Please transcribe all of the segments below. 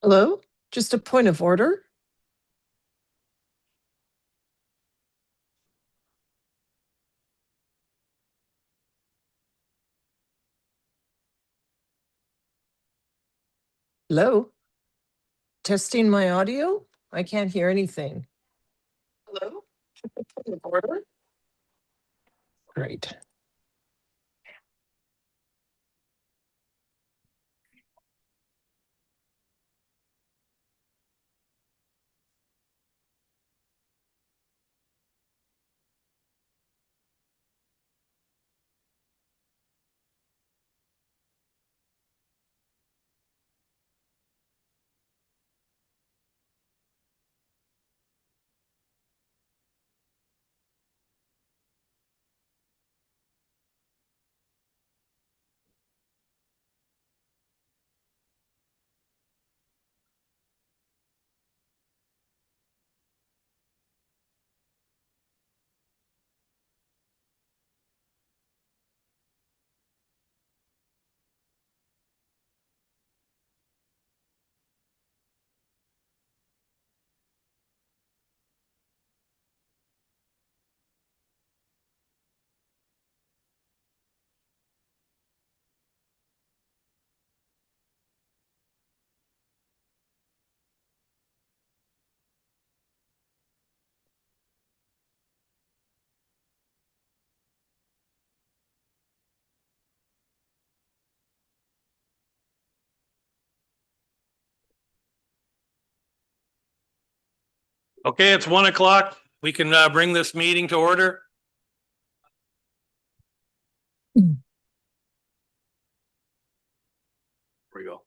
Hello, just a point of order. Hello? Testing my audio? I can't hear anything. Hello? Just a point of order. Great. Okay, it's 1 o'clock. We can bring this meeting to order. Here we go.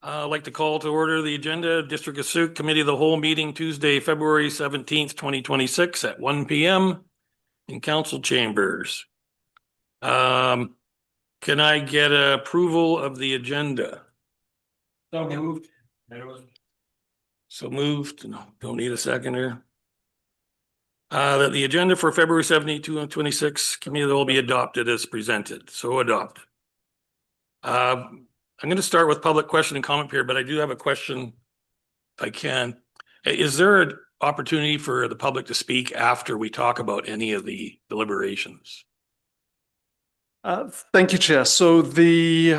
I'd like to call to order the agenda, District of Sooke Committee of the Whole meeting Tuesday, February 17th, 2026 at 1 p.m. in council chambers. Can I get approval of the agenda? So moved. So moved. No, don't need a seconder. That the agenda for February 17th, 2026 committee will be adopted as presented. So adopt. I'm going to start with public question and comment period, but I do have a question if I can. Is there an opportunity for the public to speak after we talk about any of the deliberations? Thank you, Chair. So the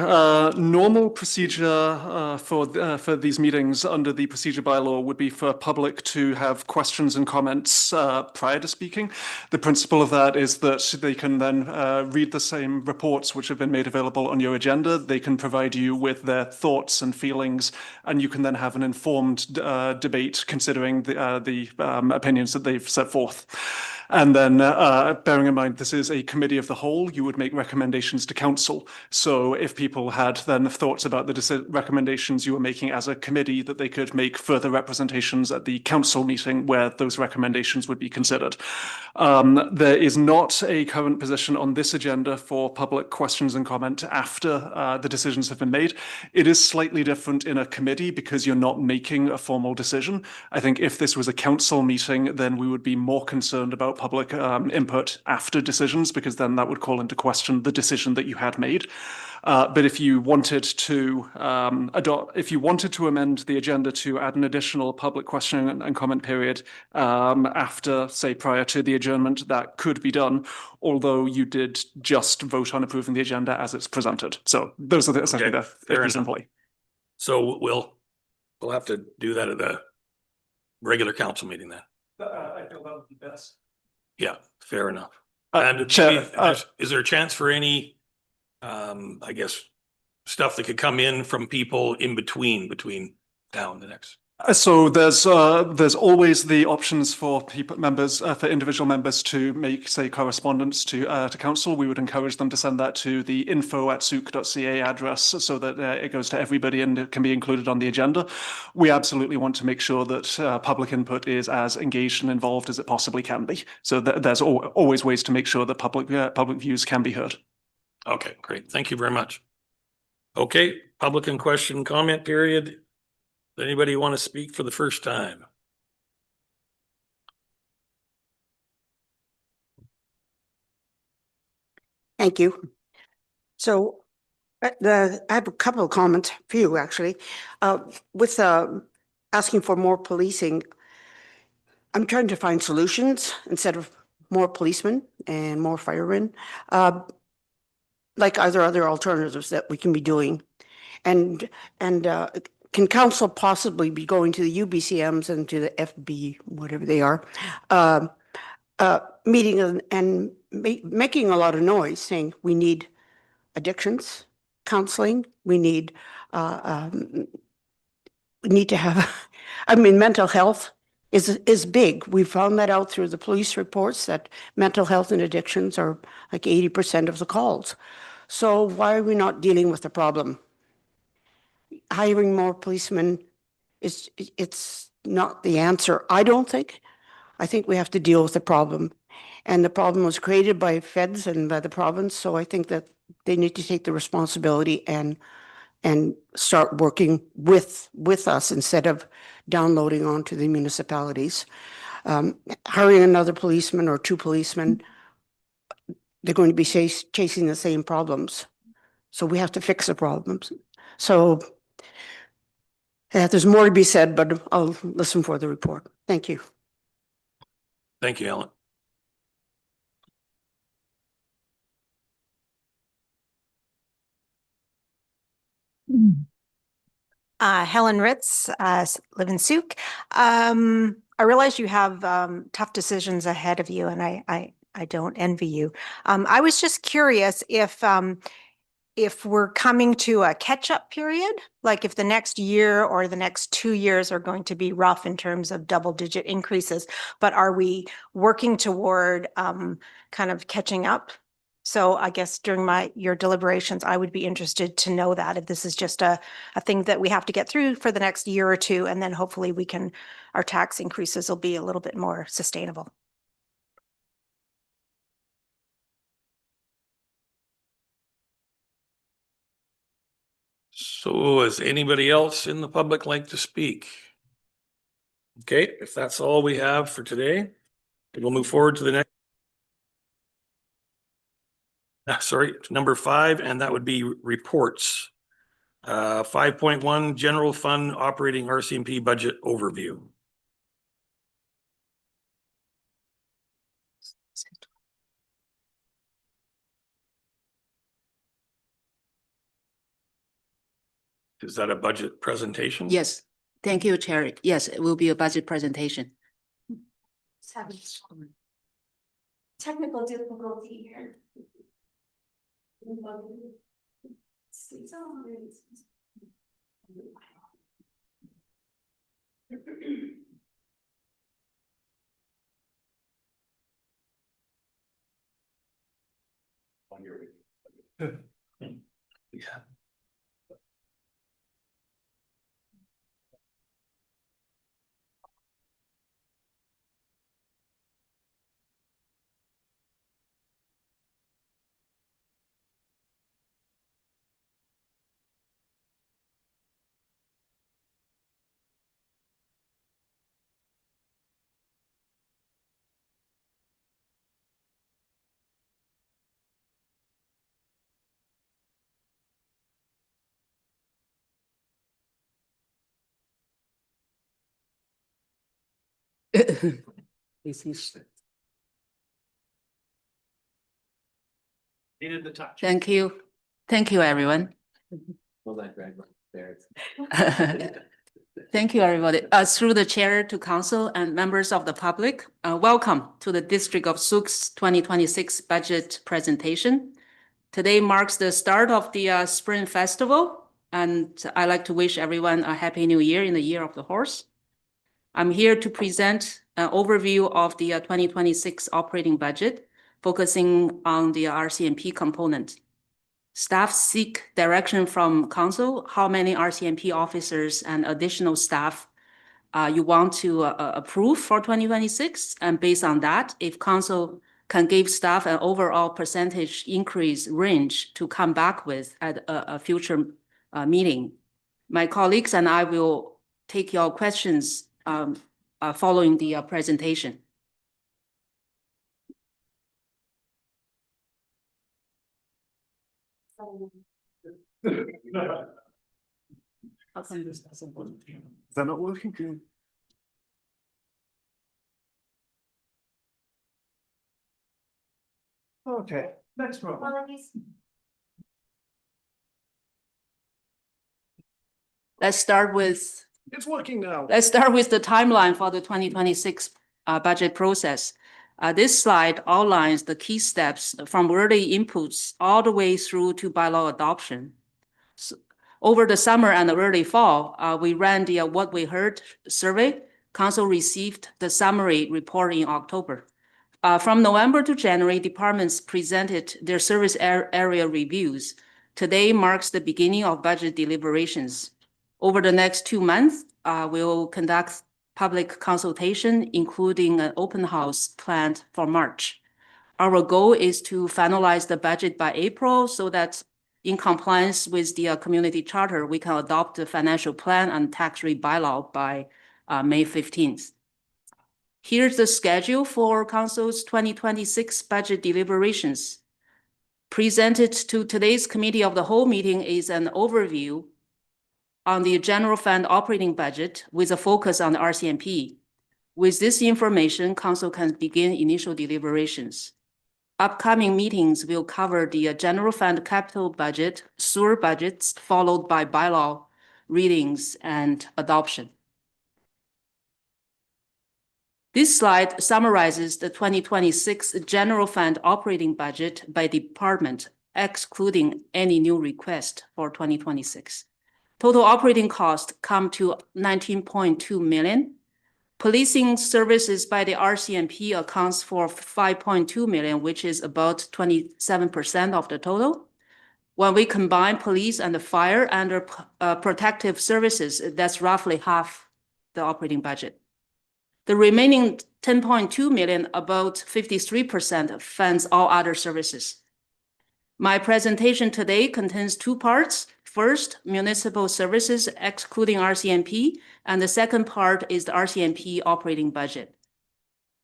normal procedure for these meetings under the procedure bylaw would be for public to have questions and comments prior to speaking. The principle of that is that they can then read the same reports which have been made available on your agenda. They can provide you with their thoughts and feelings, and you can then have an informed debate considering the opinions that they've set forth. And then bearing in mind this is a committee of the whole, you would make recommendations to council. So if people had then thoughts about the recommendations you were making as a committee, that they could make further representations at the council meeting where those recommendations would be considered. There is not a current position on this agenda for public questions and comment after the decisions have been made. It is slightly different in a committee because you're not making a formal decision. I think if this was a council meeting, then we would be more concerned about public input after decisions, because then that would call into question the decision that you had made. But if you wanted to amend the agenda to add an additional public question and comment period after, say, prior to the adjournment, that could be done, although you did just vote on approving the agenda as it's presented. So those are essentially the issues in play. So we'll have to do that at the regular council meeting then. I feel that would be best. Yeah, fair enough. And Chair, is there a chance for any, I guess, stuff that could come in from people in between now and the next? So there's always the options for for individual members to make, say, correspondence to council. We would encourage them to send that to the info@sooke.ca address so that it goes to everybody and it can be included on the agenda. We absolutely want to make sure that public input is as engaged and involved as it possibly can be. So there's always ways to make sure that public views can be heard. Okay, great. Thank you very much. Okay, public and question comment period. Does anybody want to speak for the first time? Thank you. So I have a couple of comments for you, actually. With asking for more policing, I'm trying to find solutions instead of more policemen and more firemen. Like, are there other alternatives that we can be doing? And can council possibly be going to the UBCMs and to the FB, whatever they are, meeting and making a lot of noise, saying we need addictions counseling, we need to have, I mean, mental health is big. We found that out through the police reports that mental health and addictions are like 80% of the calls. So why are we not dealing with the problem? Hiring more policemen it's not the answer, I don't think. I think we have to deal with the problem. And the problem was created by feds and by the province, so I think that they need to take the responsibility and start working with us instead of downloading onto the municipalities. Hiring another policeman or two policemen, they're going to be chasing the same problems. So we have to fix the problems. So there's more to be said, but I'll listen for the report. Thank you. Thank you, Ellen. Helen Ritz, live in Sooke. I realize you have tough decisions ahead of you, and I don't envy you. I was just curious if we're coming to a catch-up period, like if the next year or the next 2 years are going to be rough in terms of double-digit increases, but are we working toward kind of catching up? So I guess during your deliberations, I would be interested to know that if this is just a thing that we have to get through for the next year or two, and then hopefully our tax increases will be a little bit more sustainable. So does anybody else in the public like to speak? Okay, if that's all we have for today, we'll move forward to the next. Sorry, number 5, and that would be reports. 5.1 General Fund Operating RCMP Budget Overview. Is that a budget presentation? Yes, thank you, Chair. Yes, it will be a budget presentation. Technical difficulty here. Yeah. Needed the touch. Thank you. Thank you, everyone. Thank you, everybody. Through the chair to council and members of the public, welcome to the District of Sooke's 2026 budget presentation. Today marks the start of the Spring Festival, and I'd like to wish everyone a Happy New Year in the Year of the Horse. I'm here to present an overview of the 2026 operating budget, focusing on the RCMP component. Staff seek direction from council, how many RCMP officers and additional staff you want to approve for 2026. And based on that, if council can give staff an overall percentage increase range to come back with at a future meeting. My colleagues and I will take your questions following the presentation. How come this doesn't work? Is that not working? Okay, next one. Let's start with It's working now. Let's start with the timeline for the 2026 budget process. This slide outlines the key steps from early inputs all the way through to bylaw adoption. So, over the summer and the early fall, we ran the What We Heard survey. Council received the summary report in October. From November to January, departments presented their service area reviews. Today marks the beginning of budget deliberations. Over the next 2 months, we'll conduct public consultation, including an open house planned for March. Our goal is to finalize the budget by April so that in compliance with the community charter, we can adopt the financial plan and tax rate bylaw by May 15th. Here's the schedule for Council's 2026 budget deliberations. Presented to today's Committee of the Whole meeting is an overview on the general fund operating budget with a focus on the RCMP. With this information, Council can begin initial deliberations. Upcoming meetings will cover the general fund capital budget, sewer budgets, followed by bylaw readings and adoption. This slide summarizes the 2026 general fund operating budget by department, excluding any new request for 2026. Total operating costs come to 19.2 million. Policing services by the RCMP accounts for 5.2 million, which is about 27% of the total. When we combine police and the fire under protective services, that's roughly half the operating budget. The remaining 10.2 million, about 53%, funds all other services. My presentation today contains 2 parts. First, municipal services excluding RCMP, and the second part is the RCMP operating budget.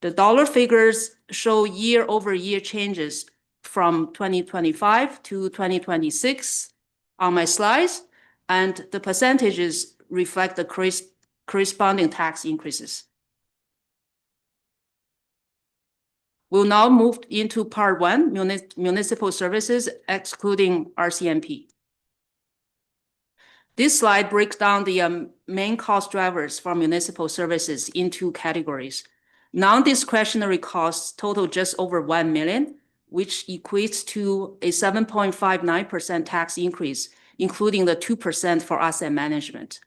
The dollar figures show year-over-year changes from 2025 to 2026 on my slides, and the percentages reflect the corresponding tax increases. We'll now move into part 1, municipal services excluding RCMP. This slide breaks down the main cost drivers for municipal services in 2 categories. Non-discretionary costs total just over 1 million, which equates to a 7.59% tax increase, including the 2% for asset management.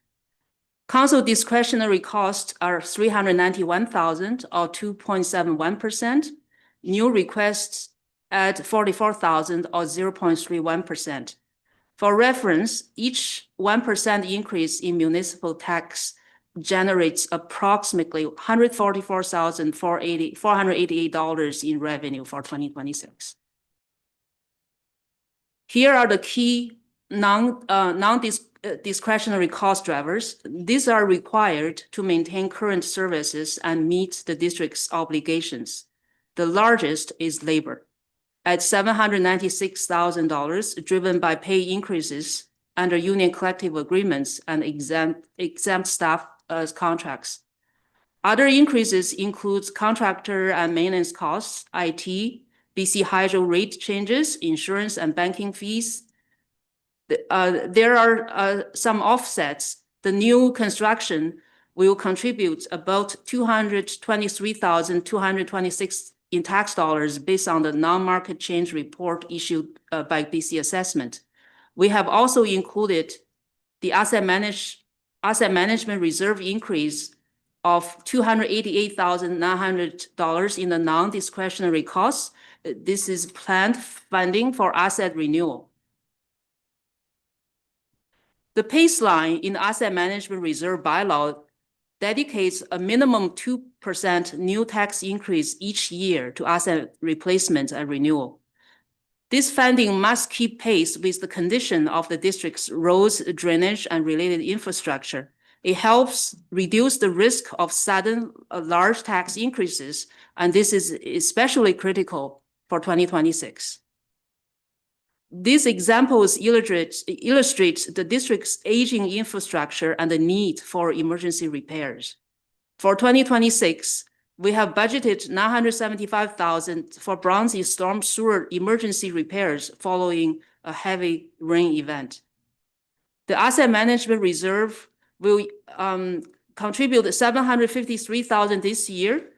Council discretionary costs are 391,000 or 2.71%. New requests add 44,000 or 0.31%. For reference, each 1% increase in municipal tax generates approximately $144,488 in revenue for 2026. Here are the key non-discretionary cost drivers. These are required to maintain current services and meet the district's obligations. The largest is labor, at $796,000, driven by pay increases under union collective agreements and exempt staff contracts. Other increases include contractor and maintenance costs, IT, BC Hydro rate changes, insurance and banking fees. There are some offsets. The new construction will contribute about $223,226 in tax dollars based on the non-market change report issued by BC Assessment. We have also included the asset management reserve increase of $288,900 in the non-discretionary costs. This is planned funding for asset renewal. The baseline in the asset management reserve bylaw dedicates a minimum 2% new tax increase each year to asset replacement and renewal. This funding must keep pace with the condition of the district's roads, drainage, and related infrastructure. It helps reduce the risk of sudden large tax increases, and this is especially critical for 2026. These examples illustrate the district's aging infrastructure and the need for emergency repairs. For 2026, we have budgeted $975,000 for bronze storm sewer emergency repairs following a heavy rain event. The asset management reserve will contribute $753,000 this year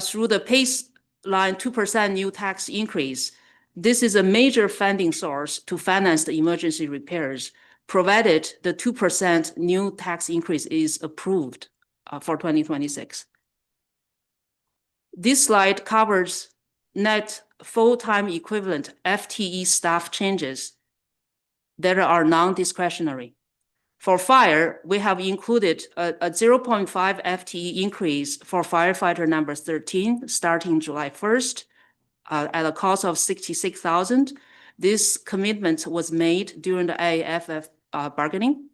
through the baseline 2% new tax increase. This is a major funding source to finance the emergency repairs, provided the 2% new tax increase is approved for 2026. This slide covers net full-time equivalent FTE staff changes that are non-discretionary. For fire, we have included a 0.5 FTE increase for firefighter number 13 starting July 1st at a cost of $66,000. This commitment was made during the IAFF bargaining.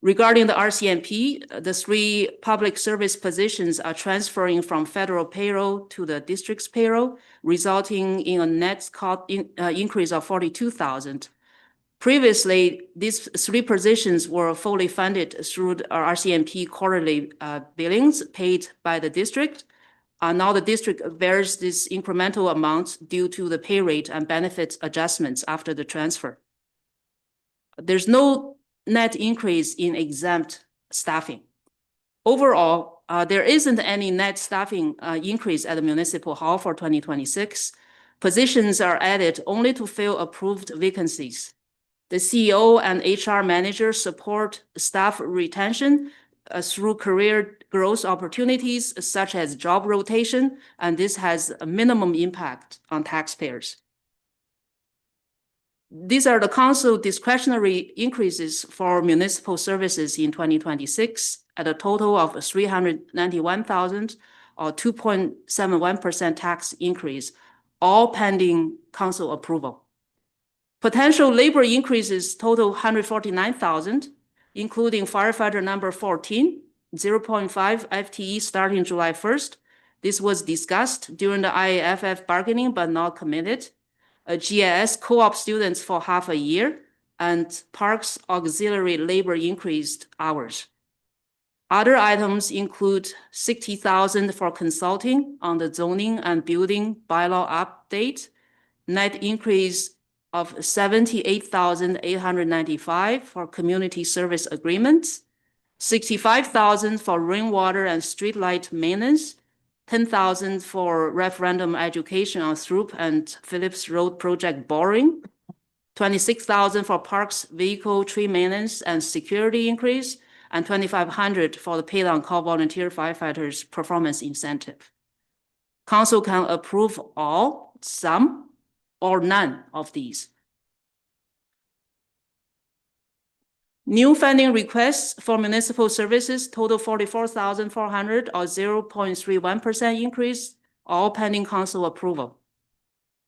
Regarding the RCMP, the 3 public service positions are transferring from federal payroll to the district's payroll, resulting in a net cost increase of $42,000. Previously, these 3 positions were fully funded through our RCMP quarterly billings paid by the district. Now the district bears this incremental amount due to the pay rate and benefits adjustments after the transfer. There's no net increase in exempt staffing. Overall, there isn't any net staffing increase at the municipal hall for 2026. Positions are added only to fill approved vacancies. The CEO and HR manager support staff retention through career growth opportunities such as job rotation, and this has a minimum impact on taxpayers. These are the council discretionary increases for municipal services in 2026 at a total of $391,000 or 2.71% tax increase, all pending council approval. Potential labor increases total $149,000, including firefighter number 14, 0.5 FTE starting July 1st. This was discussed during the IAFF bargaining but not committed. GIS co-op students for half a year, and Parks auxiliary labor increased hours. Other items include $60,000 for consulting on the zoning and building bylaw update, net increase of $78,895 for community service agreements, $65,000 for rainwater and streetlight maintenance, $10,000 for referendum education on Sooke and Phillips Road project boring, $26,000 for parks vehicle tree maintenance and security increase, and $2,500 for the paid on-call volunteer firefighters performance incentive. Council can approve all, some, or none of these. New funding requests for municipal services total $44,400 or 0.31% increase, all pending council approval.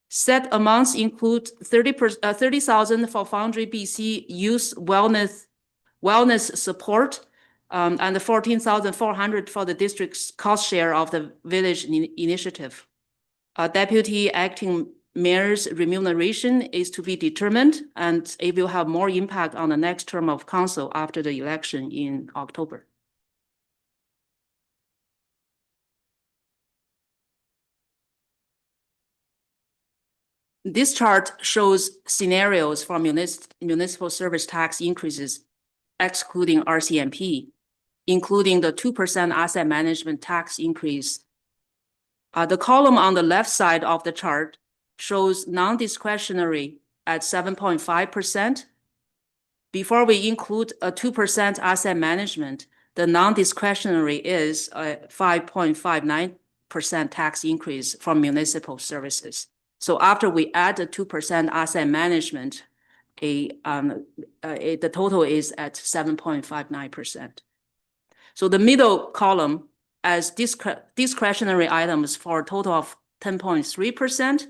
Set amounts include $30,000 for Foundry BC Youth Wellness Support, and $14,400 for the district's cost share of the village initiative. Deputy acting mayor's remuneration is to be determined, and it will have more impact on the next term of council after the election in October. This chart shows scenarios for municipal service tax increases, excluding RCMP, including the 2% asset management tax increase. The column on the left side of the chart shows non-discretionary at 7.5%. Before we include a 2% asset management, the non-discretionary is a 5.59% tax increase from municipal services. So after we add the 2% asset management, the total is at 7.59%. So the middle column as discretionary items for a total of 10.3%.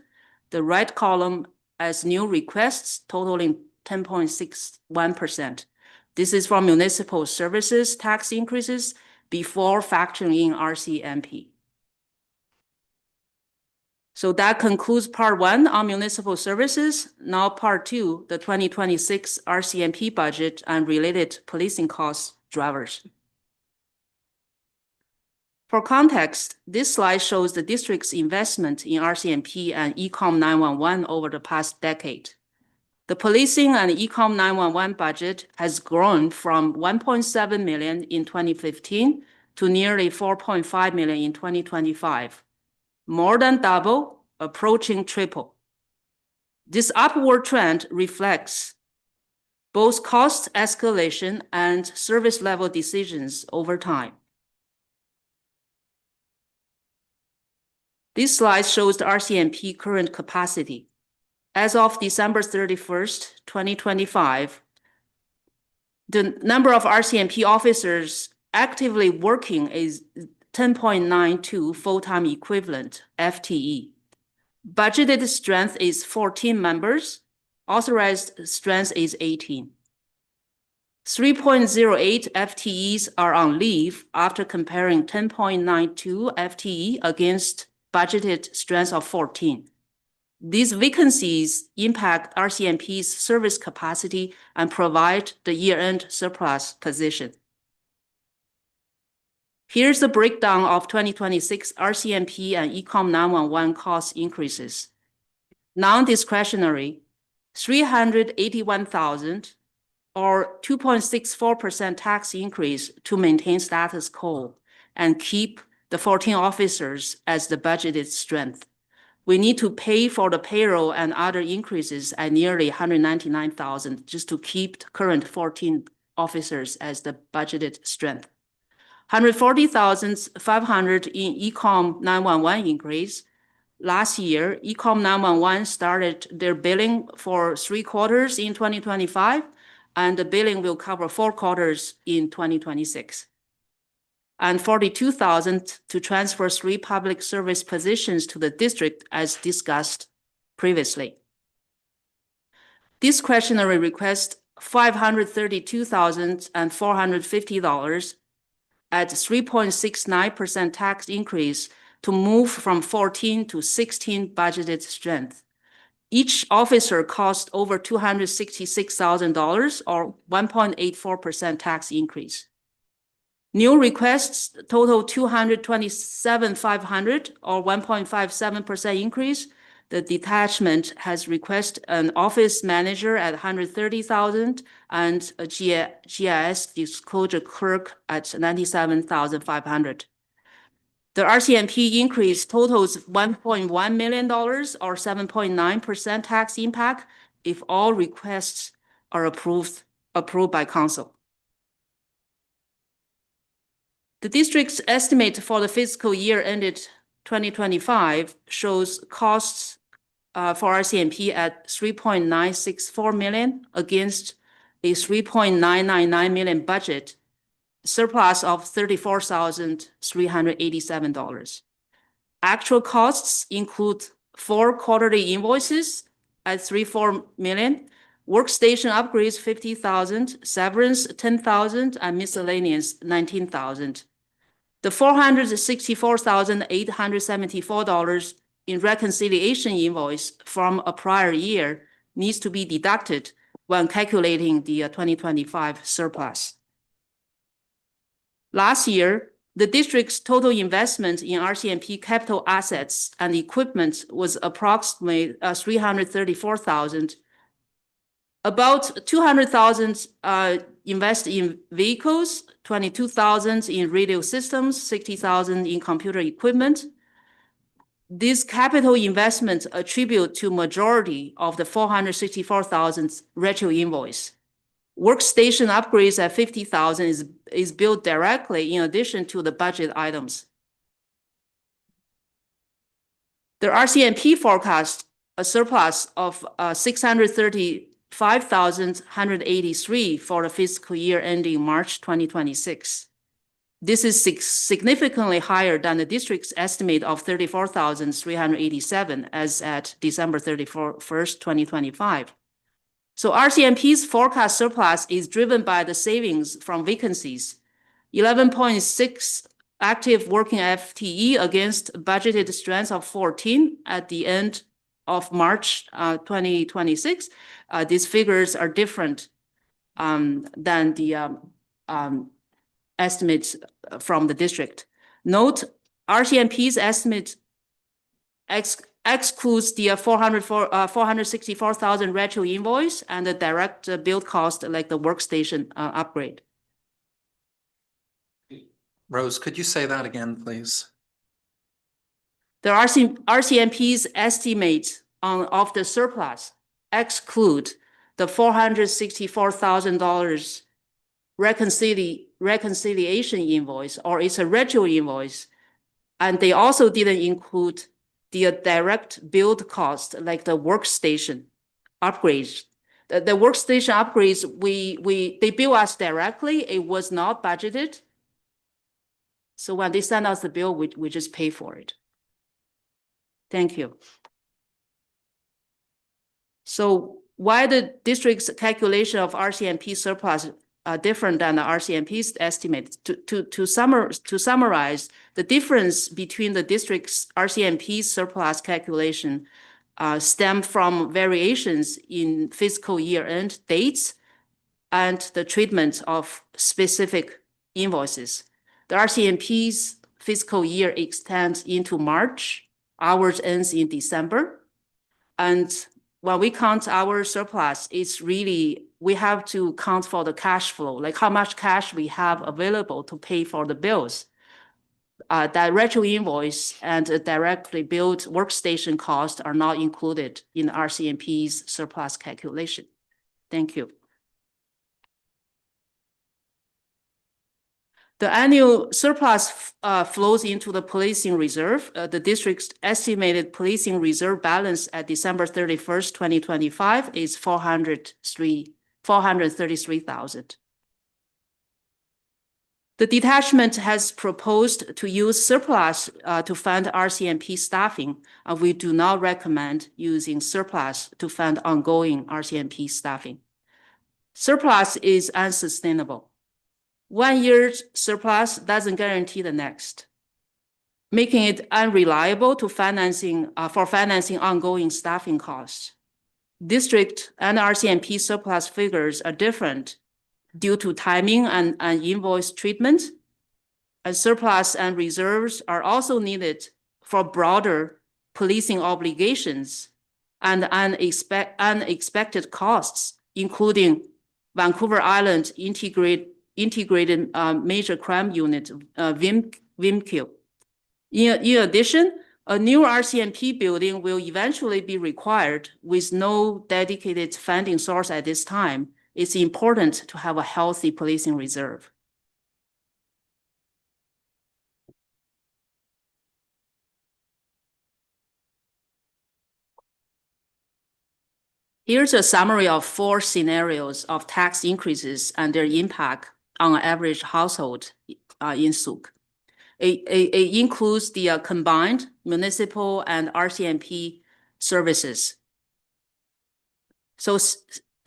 The right column as new requests totaling 10.61%. This is for municipal services tax increases before factoring in RCMP. So that concludes part one on municipal services. Now part two, the 2026 RCMP budget and related policing cost drivers. For context, this slide shows the district's investment in RCMP and ECOM 911 over the past decade. The policing and ECOM 911 budget has grown from 1.7 million in 2015 to nearly 4.5 million in 2025. More than double, approaching triple. This upward trend reflects both cost escalation and service level decisions over time. This slide shows the RCMP current capacity. As of December 31st, 2025, the number of RCMP officers actively working is 10.92 full-time equivalent, FTE. Budgeted strength is 14 members. Authorized strength is 18. 3.08 FTEs are on leave after comparing 10.92 FTE against budgeted strength of 14. These vacancies impact RCMP's service capacity and provide the year-end surplus position. Here's the breakdown of 2026 RCMP and ECOM 911 cost increases. Non-discretionary, 381,000 or 2.64% tax increase to maintain status quo and keep the 14 officers as the budgeted strength. We need to pay for the payroll and other increases at nearly 199,000 just to keep the current 14 officers as the budgeted strength. 140,500 in ECOM 911 increase. Last year, ECOM 911 started their billing for 3 quarters in 2025, and the billing will cover 4 quarters in 2026. And 42,000 to transfer 3 public service positions to the district as discussed previously. Discretionary request $532,450 at 3.69% tax increase to move from 14 to 16 budgeted strength. Each officer cost over $266,000 or 1.84% tax increase. New requests total 227,500 or 1.57% increase. The detachment has requested an office manager at 130,000 and a GIS disclosure clerk at 97,500. The RCMP increase totals $1.1 million or 7.9% tax impact if all requests are approved by council. The district's estimate for the fiscal year ended 2025 shows costs for RCMP at 3.964 million against a 3.999 million budget, surplus of $34,387. Actual costs include 4 quarterly invoices at 3.4 million, workstation upgrades 50,000, severance 10,000, and miscellaneous 19,000. The $464,874 in reconciliation invoice from a prior year needs to be deducted when calculating the 2025 surplus. Last year, the district's total investment in RCMP capital assets and equipment was approximately $334,000. About $200,000 invested in vehicles, $22,000 in radio systems, $60,000 in computer equipment. These capital investments attribute to majority of the $464,000 retro invoice. Workstation upgrades at $50,000 is billed directly in addition to the budget items. The RCMP forecast a surplus of $635,183 for the fiscal year ending March 2026. This is significantly higher than the district's estimate of $34,387 as at December 31st, 2025. So RCMP's forecast surplus is driven by the savings from vacancies, 11.6 active working FTE against budgeted strength of 14 at the end of March 2026. These figures are different than the estimates from the district. Note, RCMP's estimate excludes the 464,000 retro invoice and the direct build cost like the workstation upgrade. Rose, could you say that again, please? The RCMP's estimate of the surplus exclude the $464,000 reconciliation invoice, or it's a retro invoice. And they also didn't include the direct build cost, like the workstation upgrades. The workstation upgrades, they bill us directly. It was not budgeted. So when they send us the bill, we just pay for it. Thank you. So why the district's calculation of RCMP surplus different than the RCMP's estimate? To summarize, the difference between the district's RCMP surplus calculation stem from variations in fiscal year-end dates and the treatment of specific invoices. The RCMP's fiscal year extends into March, ours ends in December. And when we count our surplus, it's really, we have to count for the cash flow, like how much cash we have available to pay for the bills. That retro invoice and directly billed workstation costs are not included in RCMP's surplus calculation. Thank you. The annual surplus flows into the policing reserve. The district's estimated policing reserve balance at December 31st, 2025 is $433,000. The detachment has proposed to use surplus to fund RCMP staffing. We do not recommend using surplus to fund ongoing RCMP staffing. Surplus is unsustainable. 1 year's surplus doesn't guarantee the next, making it unreliable to financing ongoing staffing costs. District and RCMP surplus figures are different due to timing and invoice treatment. And surplus and reserves are also needed for broader policing obligations and unexpected costs, including Vancouver Island Integrated Major Crime Unit, VIMQ. In addition, a new RCMP building will eventually be required with no dedicated funding source at this time. It's important to have a healthy policing reserve. Here's a summary of 4 scenarios of tax increases and their impact on an average household in Sooke. It includes the combined municipal and RCMP services. So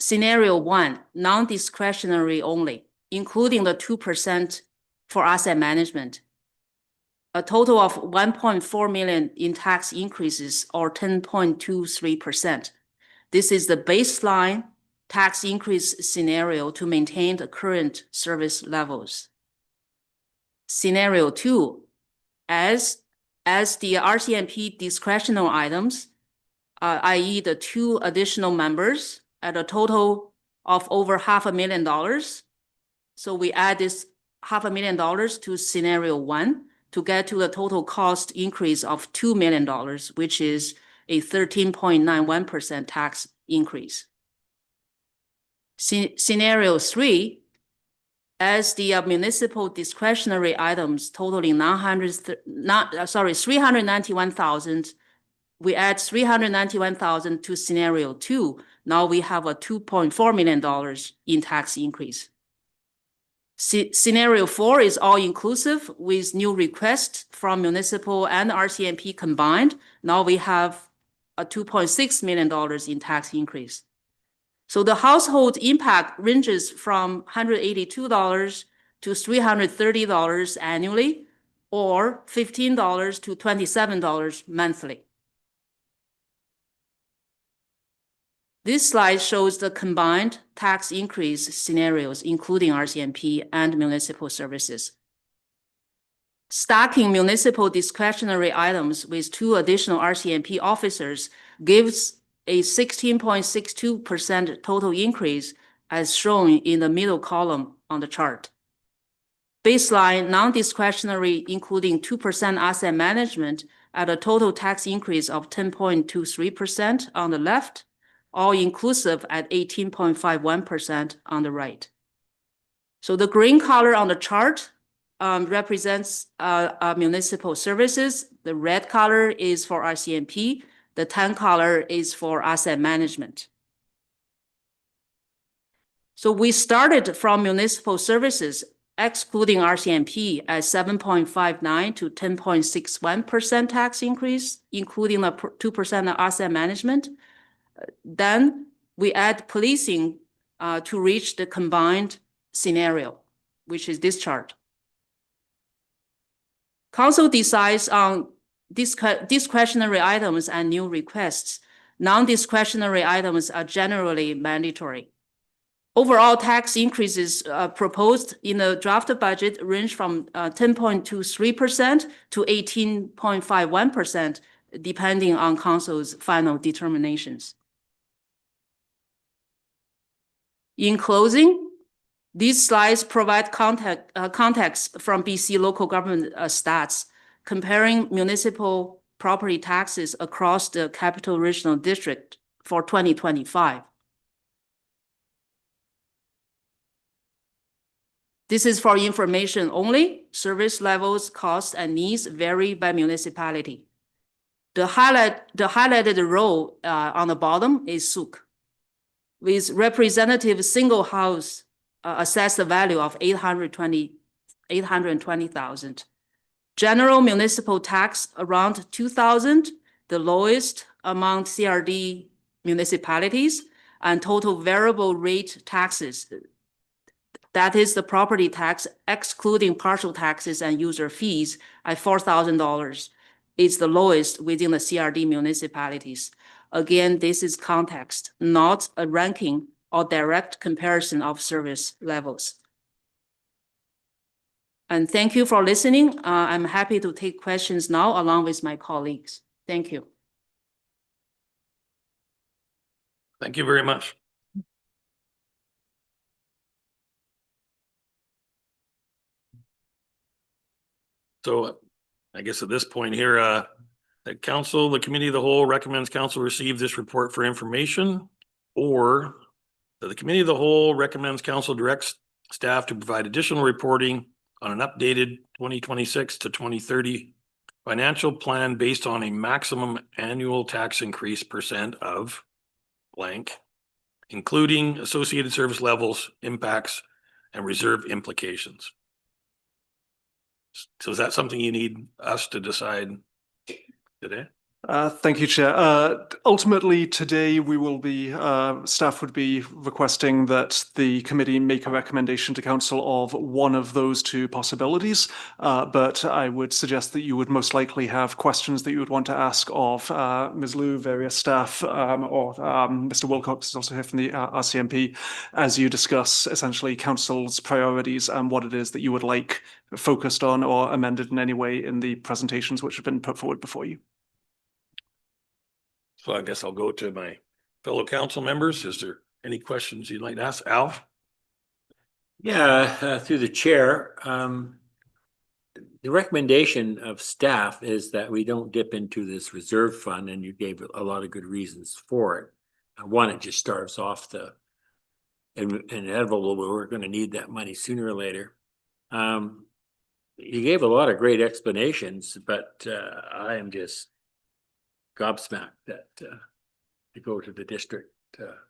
scenario 1, non-discretionary only, including the 2% for asset management. A total of $1.4 million in tax increases, or 10.23%. This is the baseline tax increase scenario to maintain the current service levels. Scenario 2, as the RCMP discretionary items, i.e. the 2 additional members at a total of over $500,000. So we add this $500,000 to scenario 1 to get to the total cost increase of $2 million, which is a 13.91% tax increase. Scenario 3, as the municipal discretionary items totaling $391,000, we add $391,000 to scenario 2. Now we have a $2.4 million in tax increase. Scenario 4 is all inclusive with new requests from municipal and RCMP combined. Now we have a $2.6 million in tax increase. So the household impact ranges from $182 to $330 annually, or $15 to $27 monthly. This slide shows the combined tax increase scenarios, including RCMP and municipal services. Stacking municipal discretionary items with 2 additional RCMP officers gives a 16.62% total increase, as shown in the middle column on the chart. Baseline non-discretionary, including 2% asset management, at a total tax increase of 10.23% on the left, all inclusive at 18.51% on the right. So the green color on the chart represents municipal services. The red color is for RCMP. The tan color is for asset management. So we started from municipal services, excluding RCMP, at 7.59 to 10.61% tax increase, including a 2% asset management. Then we add policing to reach the combined scenario, which is this chart. Council decides on discretionary items and new requests. Non-discretionary items are generally mandatory. Overall tax increases proposed in the draft budget range from 10.23% to 18.51%, depending on council's final determinations. In closing, these slides provide context from BC local government stats, comparing municipal property taxes across the Capital Regional District for 2025. This is for information only. Service levels, costs, and needs vary by municipality. The highlighted row on the bottom is Sooke, with representative single house assessed value of $820,000. General municipal tax around $2,000, the lowest among CRD municipalities, and total variable rate taxes, that is the property tax excluding partial taxes and user fees, at $4,000, is the lowest within the CRD municipalities. Again, this is context, not a ranking or direct comparison of service levels. And thank you for listening. I'm happy to take questions now along with my colleagues. Thank you. Thank you very much. So I guess at this point here, the council, the committee of the whole recommends council receive this report for information, or the committee of the whole recommends council directs staff to provide additional reporting on an updated 2026 to 2030 financial plan based on a maximum annual tax increase percent of blank, including associated service levels, impacts, and reserve implications. So is that something you need us to decide today? Thank you, Chair. Ultimately, today we will be, staff would be requesting that the committee make a recommendation to council of one of those 2 possibilities. But I would suggest that you would most likely have questions that you would want to ask of Ms. Liu, various staff, or Mr. Wilcox is also here from the RCMP, as you discuss essentially council's priorities and what it is that you would like focused on or amended in any way in the presentations which have been put forward before you. So I guess I'll go to my fellow council members. Is there any questions you'd like to ask? Alf? Yeah, through the chair, the recommendation of staff is that we don't dip into this reserve fund, and you gave a lot of good reasons for it. One, it just starts off the inevitable, we're going to need that money sooner or later. You gave a lot of great explanations, but I am just gobsmacked that to go to the district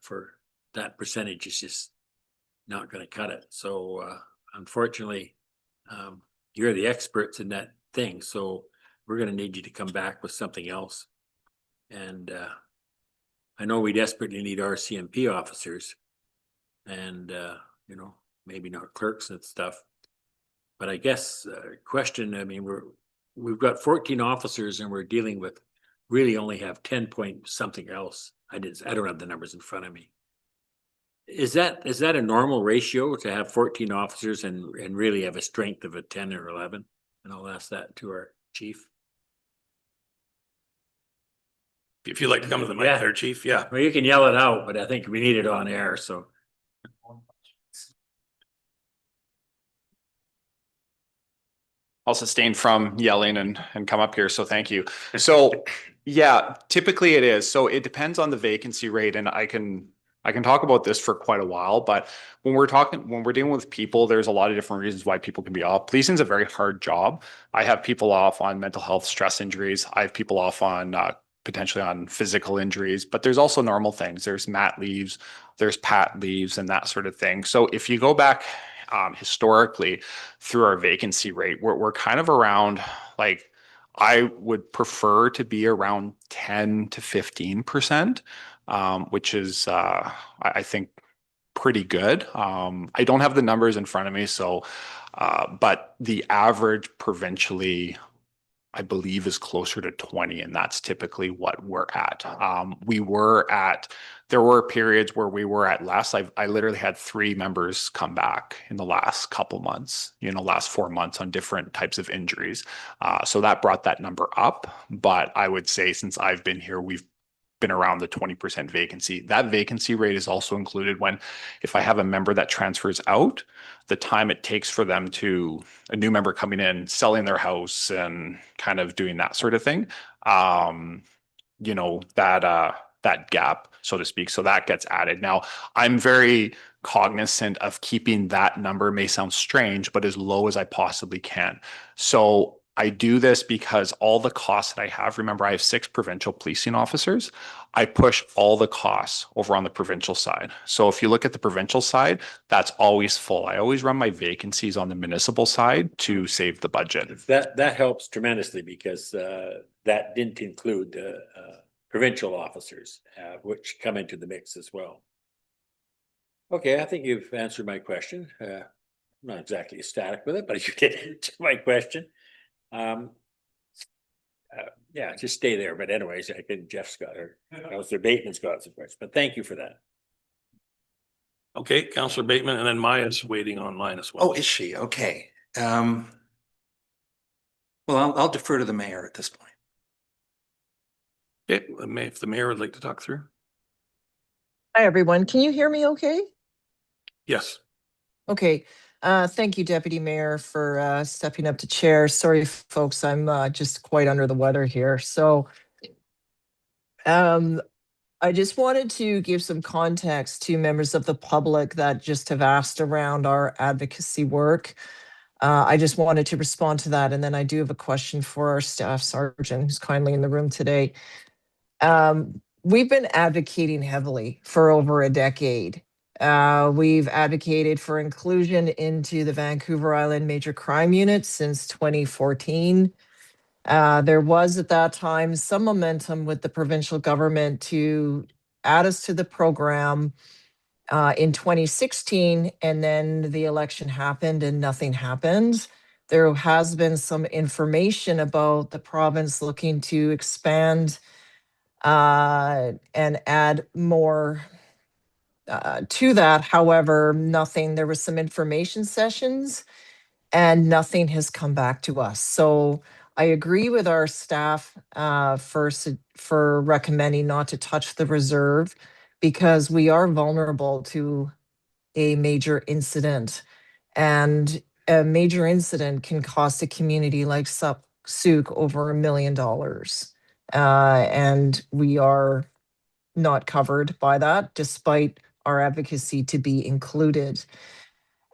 for that percentage is just not going to cut it. So unfortunately, you're the experts in that thing. So we're going to need you to come back with something else. And I know we desperately need RCMP officers and, you know, maybe not clerks and stuff. But I guess, question, I mean, we've got 14 officers and we're dealing with, really only have 10 point something else. I don't have the numbers in front of me. Is that a normal ratio to have 14 officers and really have a strength of a 10 or 11? And I'll ask that to our chief. If you'd like to come to the mic Yeah. there, chief, yeah. Well, you can yell it out, but I think we need it on air, so. I'll sustain from yelling and come up here, so thank you. So, yeah, typically it is. So it depends on the vacancy rate, and I can talk about this for quite a while, but when we're dealing with people, there's a lot of different reasons why people can be off. Policing is a very hard job. I have people off on mental health stress injuries. I have people off on potentially on physical injuries, but there's also normal things. There's mat leaves, there's pat leaves, and that sort of thing. So if you go back historically through our vacancy rate, we're kind of around, like, I would prefer to be around 10 to 15%, which is, I think, pretty good. I don't have the numbers in front of me, so, but the average provincially, I believe, is closer to 20, and that's typically what we're at. There were periods where we were at less. I literally had 3 members come back in the last couple months, last 4 months on different types of injuries. So that brought that number up. But I would say since I've been here, we've been around the 20% vacancy. That vacancy rate is also included if I have a member that transfers out, the time it takes for them a new member coming in, selling their house and kind of doing that sort of thing. That gap, so to speak. So that gets added. Now, I'm very cognizant of keeping that number, may sound strange, but as low as I possibly can. So I do this because all the costs that I have, remember, I have 6 provincial policing officers. I push all the costs over on the provincial side. So if you look at the provincial side, that's always full. I always run my vacancies on the municipal side to save the budget. That helps tremendously because that didn't include provincial officers, which come into the mix as well. Okay, I think you've answered my question. I'm not exactly ecstatic with it, but you did answer my question. Yeah, just stay there. But anyways, I think Jeff's got her. Councillor Bateman's got some questions, but thank you for that. Okay, Councillor Bateman, and then Maya's waiting online as well. Oh, is she? Okay. Well, I'll defer to the mayor at this point. Okay, if the mayor would like to talk through. Hi, everyone. Can you hear me okay? Yes. Okay. Thank you, Deputy Mayor, for stepping up to chair. Sorry, folks, I'm just quite under the weather here. So I just wanted to give some context to members of the public that just have asked around our advocacy work. I just wanted to respond to that. And then I do have a question for our staff sergeant who's kindly in the room today. We've been advocating heavily for over a decade. We've advocated for inclusion into the Vancouver Island Major Crime Unit since 2014. There was at that time some momentum with the provincial government to add us to the program in 2016, and then the election happened and nothing happened. There has been some information about the province looking to expand and add more to that. However, nothing, there was some information sessions and nothing has come back to us. So I agree with our staff for recommending not to touch the reserve because we are vulnerable to a major incident, and a major incident can cost a community like Sooke over $1 million. And we are not covered by that, despite our advocacy to be included.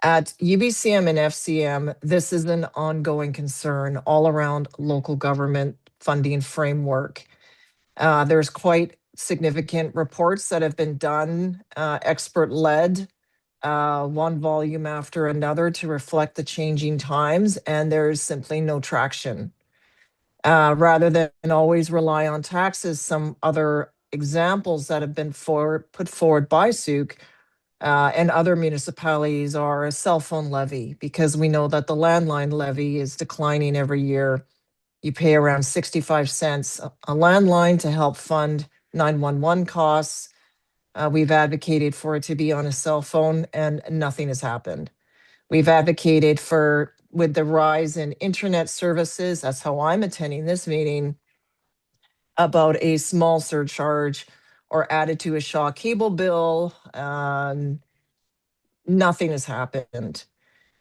At UBCM and FCM, this is an ongoing concern all around local government funding framework. There's quite significant reports that have been done, expert-led, one volume after another to reflect the changing times, and there's simply no traction. Rather than always rely on taxes, some other examples that have been put forward by Sooke and other municipalities are a cell phone levy, because we know that the landline levy is declining every year. You pay around 65 cents a landline to help fund 911 costs. We've advocated for it to be on a cell phone, and nothing has happened. We've advocated for, with the rise in internet services, that's how I'm attending this meeting, about a small surcharge or added to a Shaw cable bill. Nothing has happened.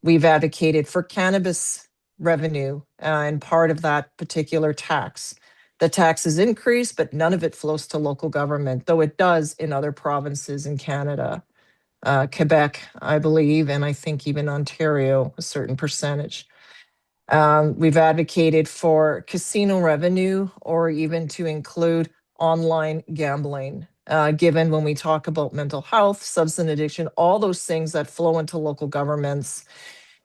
We've advocated for cannabis revenue and part of that particular tax. The tax is increased, but none of it flows to local government, though it does in other provinces in Canada. Quebec, I believe, and I think even Ontario, a certain percentage. We've advocated for casino revenue, or even to include online gambling, given when we talk about mental health, substance addiction, all those things that flow into local governments.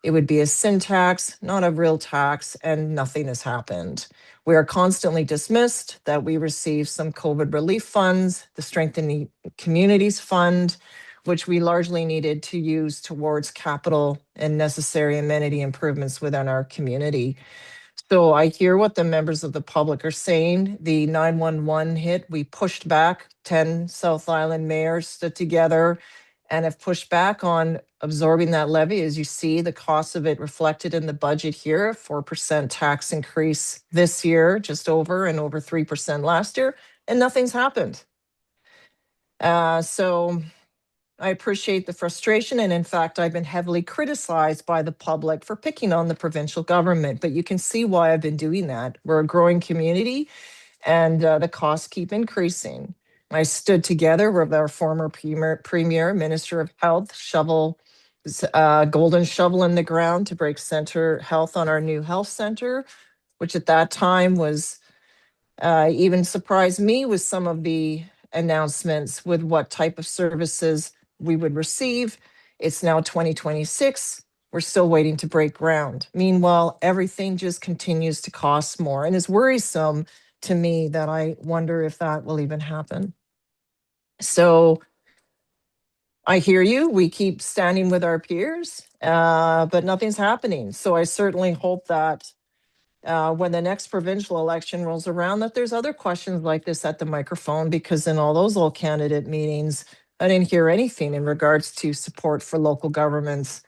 It would be a sin tax, not a real tax, and nothing has happened. We are constantly dismissed that we receive some COVID relief funds, the Strengthening Communities Fund, which we largely needed to use towards capital and necessary amenity improvements within our community. So I hear what the members of the public are saying. The 911 hit, we pushed back. 10 South Island mayors stood together and have pushed back on absorbing that levy. As you see, the cost of it reflected in the budget here, 4% tax increase this year, just over, and over 3% last year, and nothing's happened. So I appreciate the frustration. And in fact, I've been heavily criticized by the public for picking on the provincial government, but you can see why I've been doing that. We're a growing community, and the costs keep increasing. I stood together with our former premier, Minister of Health, golden shovel in the ground to break center health on our new health center, which at that time was even surprised me with some of the announcements with what type of services we would receive. It's now 2026. We're still waiting to break ground. Meanwhile, everything just continues to cost more, and is worrisome to me that I wonder if that will even happen. So I hear you. We keep standing with our peers, but nothing's happening. So I certainly hope that when the next provincial election rolls around, that there's other questions like this at the microphone, because in all those old candidate meetings, I didn't hear anything in regards to support for local governments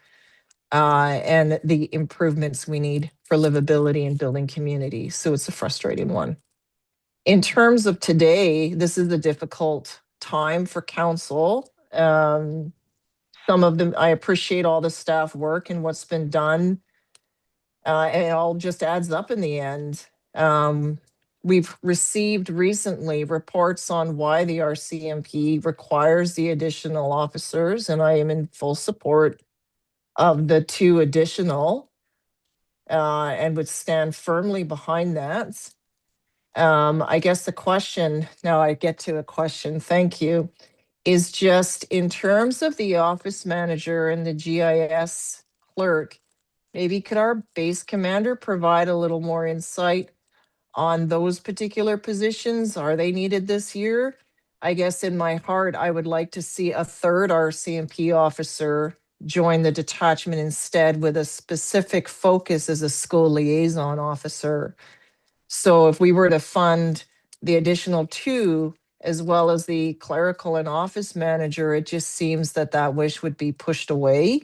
and the improvements we need for livability and building community. So it's a frustrating one. In terms of today, this is a difficult time for council. Some of them, I appreciate all the staff work and what's been done. And it all just adds up in the end. We've received recently reports on why the RCMP requires the additional officers, and I am in full support of the 2 additional and would stand firmly behind that. I guess the question, now I get to a question, thank you, is just in terms of the office manager and the GIS clerk, maybe could our base commander provide a little more insight on those particular positions? Are they needed this year? I guess in my heart, I would like to see a 3rd RCMP officer join the detachment instead, with a specific focus as a school liaison officer. So if we were to fund the additional 2, as well as the clerical and office manager, it just seems that that wish would be pushed away.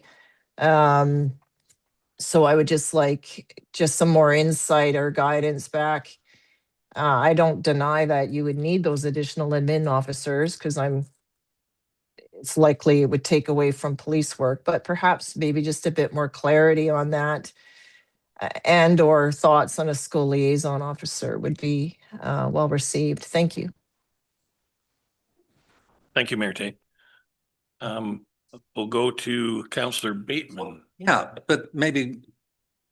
So I would just like some more insight or guidance back. I don't deny that you would need those additional admin officers, because it's likely it would take away from police work, but perhaps maybe just a bit more clarity on that, and or thoughts on a school liaison officer would be well received. Thank you. Thank you, Mayor Tate. We'll go to Councillor Bateman. Yeah, but maybe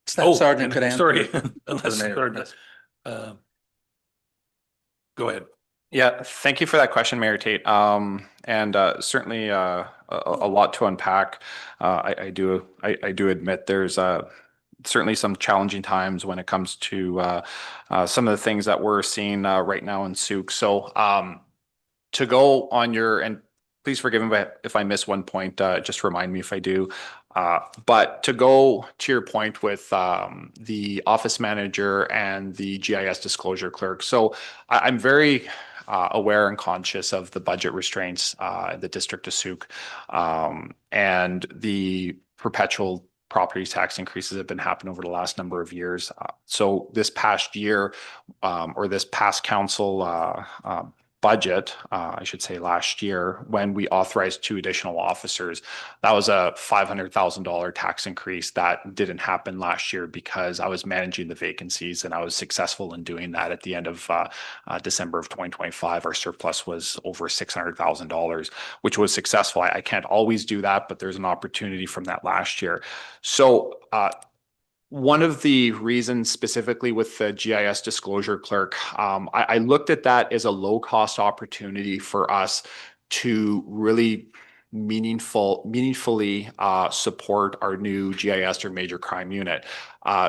Staff Sergeant could answer. Sorry. For the mayor. Go ahead. Yeah, thank you for that question, Mayor Tate. And certainly a lot to unpack. I do admit there's certainly some challenging times when it comes to some of the things that we're seeing right now in Sooke. So to go on your, and please forgive me if I miss one point, just remind me if I do. But to go to your point with the office manager and the GIS disclosure clerk. So I'm very aware and conscious of the budget restraints in the district of Sooke, and the perpetual property tax increases have been happening over the last number of years. So this past year, or this past council budget, I should say last year, when we authorized 2 additional officers, that was a $500,000 tax increase that didn't happen last year because I was managing the vacancies and I was successful in doing that. At the end of December of 2025, our surplus was over $600,000, which was successful. I can't always do that, but there's an opportunity from that last year. So one of the reasons specifically with the GIS disclosure clerk, I looked at that as a low-cost opportunity for us to really meaningfully support our new GIS or major crime unit.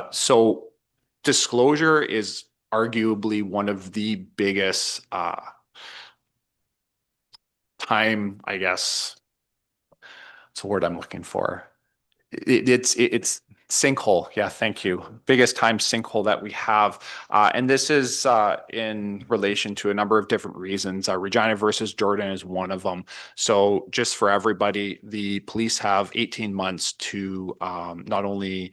So disclosure is arguably one of the biggest time, I guess, it's a word I'm looking for. It's sinkhole. Yeah, thank you. Biggest time sinkhole that we have. And this is in relation to a number of different reasons. Regina versus Jordan is one of them. So just for everybody, the police have 18 months to not only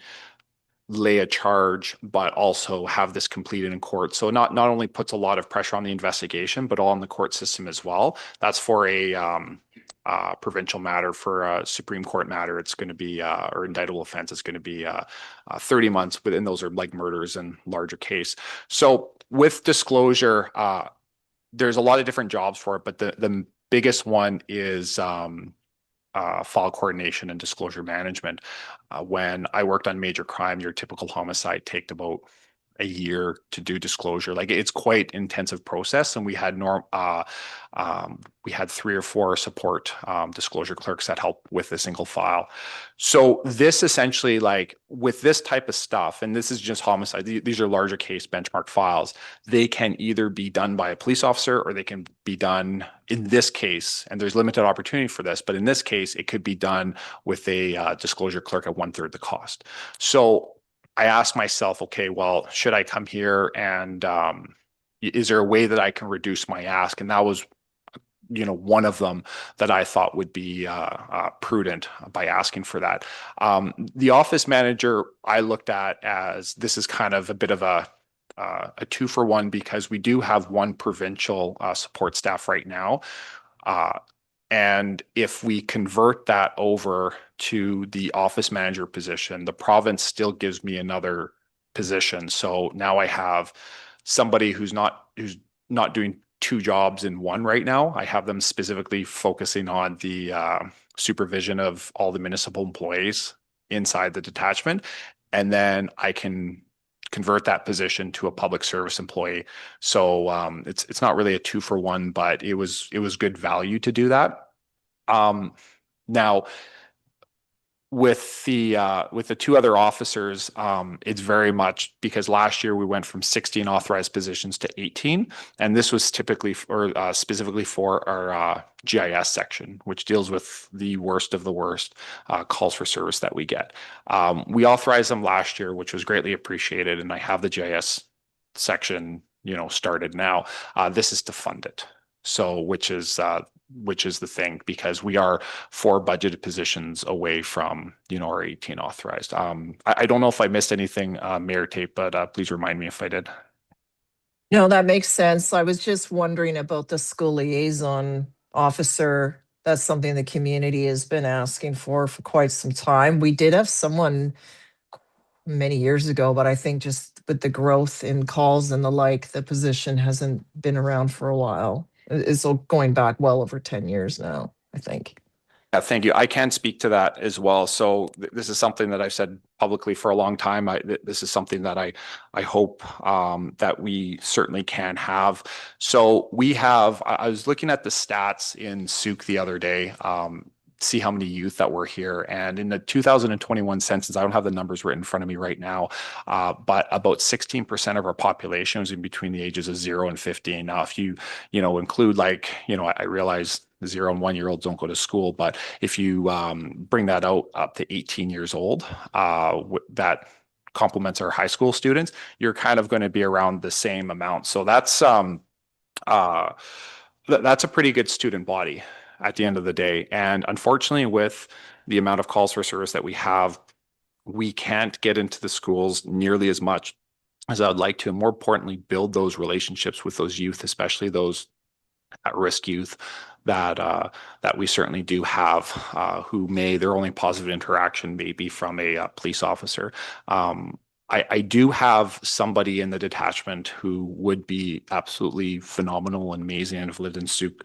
lay a charge, but also have this completed in court. So not only puts a lot of pressure on the investigation, but all on the court system as well. That's for a provincial matter. For a Supreme Court matter, it's going to be, or indictable offense, it's going to be 30 months, but then those are like murders and larger case. So with disclosure, there's a lot of different jobs for it, but the biggest one is file coordination and disclosure management. When I worked on major crime, your typical homicide taked about a year to do disclosure. Like, it's quite intensive process, and we had 3 or 4 support disclosure clerks that help with a single file. So this essentially, like with this type of stuff, and this is just homicide, these are larger case benchmark files, they can either be done by a police officer or they can be done, in this case, and there's limited opportunity for this, but in this case, it could be done with a disclosure clerk at 1/3 the cost. So I asked myself, okay, well, should I come here and is there a way that I can reduce my ask? And that was, one of them that I thought would be prudent by asking for that. The office manager I looked at as, this is kind of a bit of a 2-for-1, because we do have 1 provincial support staff right now. And if we convert that over to the office manager position, the province still gives me another position. So now I have somebody who's not doing 2 jobs in one right now. I have them specifically focusing on the supervision of all the municipal employees inside the detachment. And then I can convert that position to a public service employee. So it's not really a 2-for-1, but it was good value to do that. Now, with the 2 other officers, it's very much because last year we went from 16 authorized positions to 18, and this was specifically for our GIS section, which deals with the worst of the worst calls for service that we get. We authorized them last year, which was greatly appreciated, and I have the GIS section, started now. This is to fund it. So, which is the thing, because we are 4 budgeted positions away from, our 18 authorized. I don't know if I missed anything, Mayor Tate, but please remind me if I did. No, that makes sense. I was just wondering about the school liaison officer. That's something the community has been asking for quite some time. We did have someone many years ago, but I think just with the growth in calls and the like, the position hasn't been around for a while. It's going back well over 10 years now, I think. Yeah, thank you. I can speak to that as well. So this is something that I've said publicly for a long time. This is something that I hope that we certainly can have. So we have, I was looking at the stats in Sooke the other day. see how many youth that were here. And in the 2021 census, I don't have the numbers written in front of me right now, but about 16% of our population was in between the ages of 0 and 15. Now, if you include I realize 0 and 1 year olds don't go to school, but if you bring that out up to 18 years old, that complements our high school students, you're kind of going to be around the same amount. So that's a pretty good student body at the end of the day. And unfortunately, with the amount of calls for service that we have, we can't get into the schools nearly as much as I would like to. And more importantly, build those relationships with those youth, especially those at-risk youth that we certainly do have, who their only positive interaction may be from a police officer. I do have somebody in the detachment who would be absolutely phenomenal and amazing and have lived in Sooke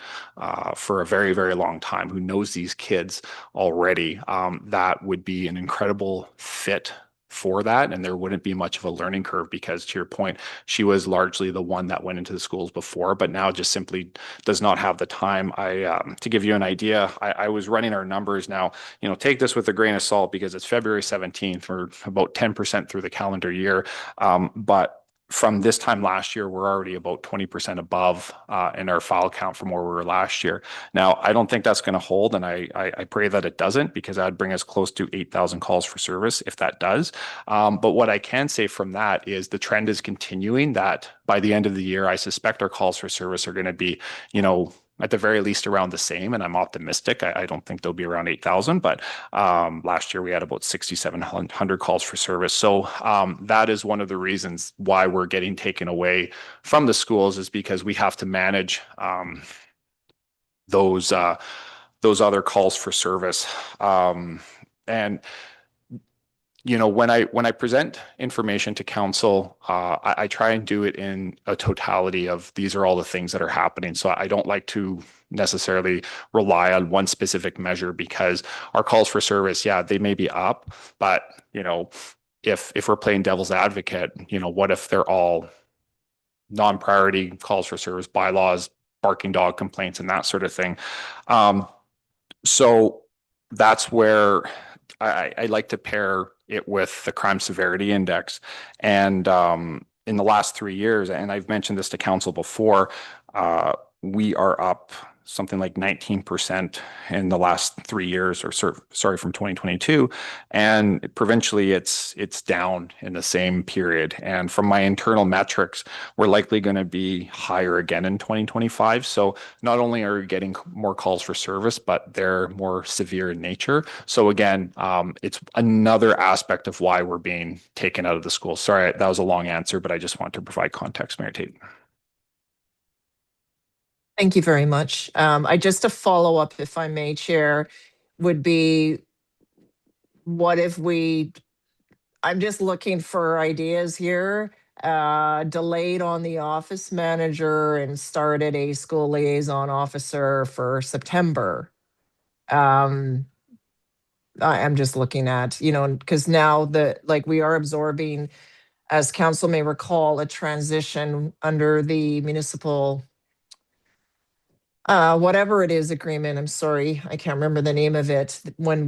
for a very, very long time, who knows these kids already. That would be an incredible fit for that, and there wouldn't be much of a learning curve because, to your point, she was largely the one that went into the schools before, but now just simply does not have the time. To give you an idea, I was running our numbers now. Take this with a grain of salt because it's February 17th. We're about 10% through the calendar year, but from this time last year, we're already about 20% above in our file count from where we were last year. Now, I don't think that's going to hold, and I pray that it doesn't, because that would bring us close to 8,000 calls for service if that does. But what I can say from that is the trend is continuing, that by the end of the year, I suspect our calls for service are going to be, at the very least around the same, and I'm optimistic. I don't think they'll be around 8,000, but last year we had about 6,700 calls for service. So that is one of the reasons why we're getting taken away from the schools, is because we have to manage those other calls for service. And when I present information to council, I try and do it in a totality of these are all the things that are happening. So I don't like to necessarily rely on one specific measure, because our calls for service, they may be up, but if we're playing devil's advocate, what if they're all non-priority calls for service, bylaws, barking dog complaints, and that sort of thing. So that's where I like to pair it with the crime severity index. And in the last 3 years, and I've mentioned this to council before, we are up something like 19% in the last 3 years, or sorry, from 2022. And provincially, it's down in the same period. And from my internal metrics, we're likely going to be higher again in 2025. So not only are we getting more calls for service, but they're more severe in nature. So again, it's another aspect of why we're being taken out of the school. Sorry, that was a long answer, but I just want to provide context, Mayor Tate. Thank you very much. Just a follow up, if I may, Chair, would be, what if I'm just looking for ideas here, delayed on the office manager and started a school liaison officer for September. I'm just looking at, because now we are absorbing, as council may recall, a transition under the municipal whatever it is agreement. I'm sorry, I can't remember the name of it. When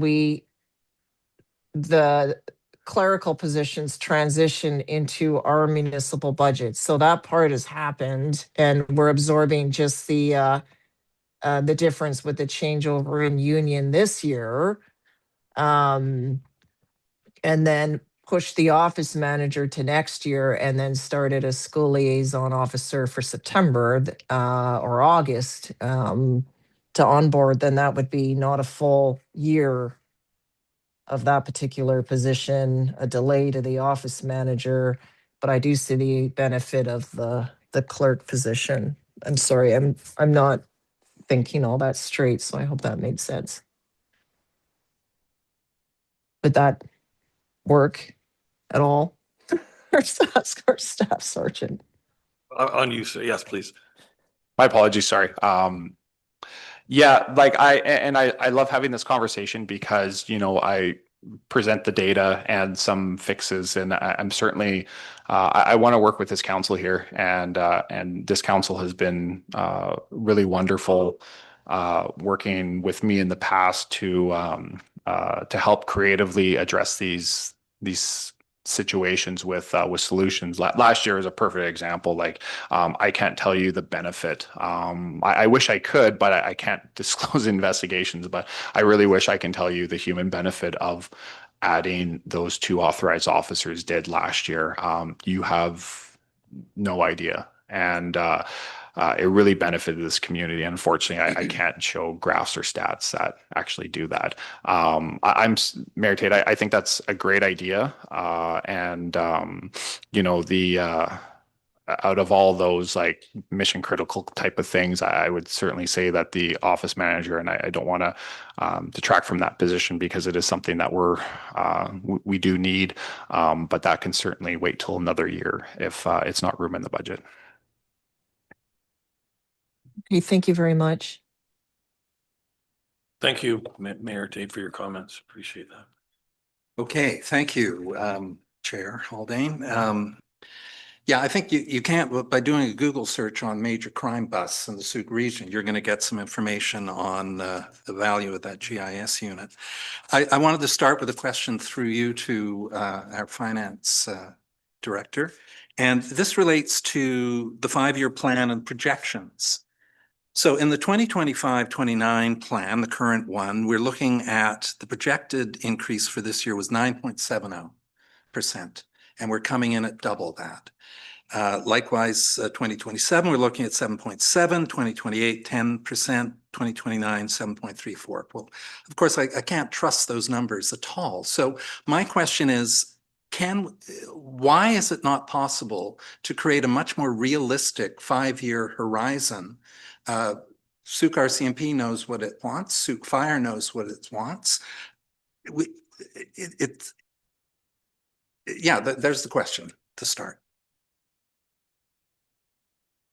the clerical positions transition into our municipal budget. So that part has happened, and we're absorbing just the difference with the changeover in union this year. And then push the office manager to next year, and then started a school liaison officer for September or August to onboard, then that would be not a full year of that particular position, a delay to the office manager. But I do see the benefit of the clerk position. I'm sorry, I'm not thinking all that straight, so I hope that made sense. Would that work at all? Ask our staff sergeant. On you, sir. Yes, please. My apologies. Sorry. I love having this conversation because, I present the data and some fixes, and I'm certainly, I want to work with this council here, and this council has been really wonderful working with me in the past to help creatively address these situations with solutions. Last year is a perfect example. Like, I can't tell you the benefit. I wish I could, but I can't disclose investigations. But I really wish I can tell you the human benefit of adding those 2 authorized officers did last year. You have no idea. And it really benefited this community. Unfortunately, I can't show graphs or stats that actually do that. I'm Mayor Tate, I think that's a great idea. You know, out of all those like mission critical type of things, I would certainly say that the office manager, and I don't want to detract from that position because it is something that we do need, but that can certainly wait till another year if it's not room in the budget. Okay, thank you very much. Thank you, Mayor Tate, for your comments. Appreciate that. Okay, thank you, Chair Haldane. Yeah, I think you can't, by doing a Google search on major crime busts in the Sooke region, you're going to get some information on the value of that GIS unit. I wanted to start with a question through you to our finance director. And this relates to the 5-year plan and projections. So in the 2025-29 plan, the current one, we're looking at the projected increase for this year was 9.70%, and we're coming in at double that. Likewise, 2027, we're looking at 7.7, 2028, 10%, 2029, 7.34. Well, of course, I can't trust those numbers at all. So my question is, why is it not possible to create a much more realistic 5-year horizon? Sooke RCMP knows what it wants. Sooke Fire knows what it wants. There's the question to start.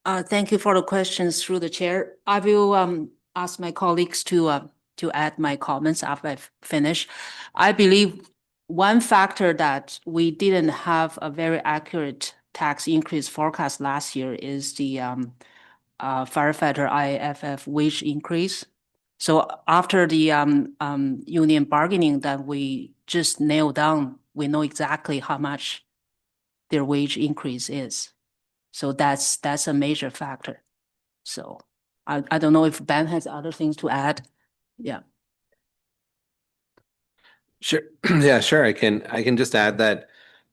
Thank you for the questions through the chair. I will ask my colleagues to add my comments after I finish. I believe one factor that we didn't have a very accurate tax increase forecast last year is the firefighter IFF wage increase. So after the union bargaining that we just nailed down, we know exactly how much their wage increase is. So that's a major factor. So I don't know if Ben has other things to add. Yeah. Sure. Yeah, sure. I can just add that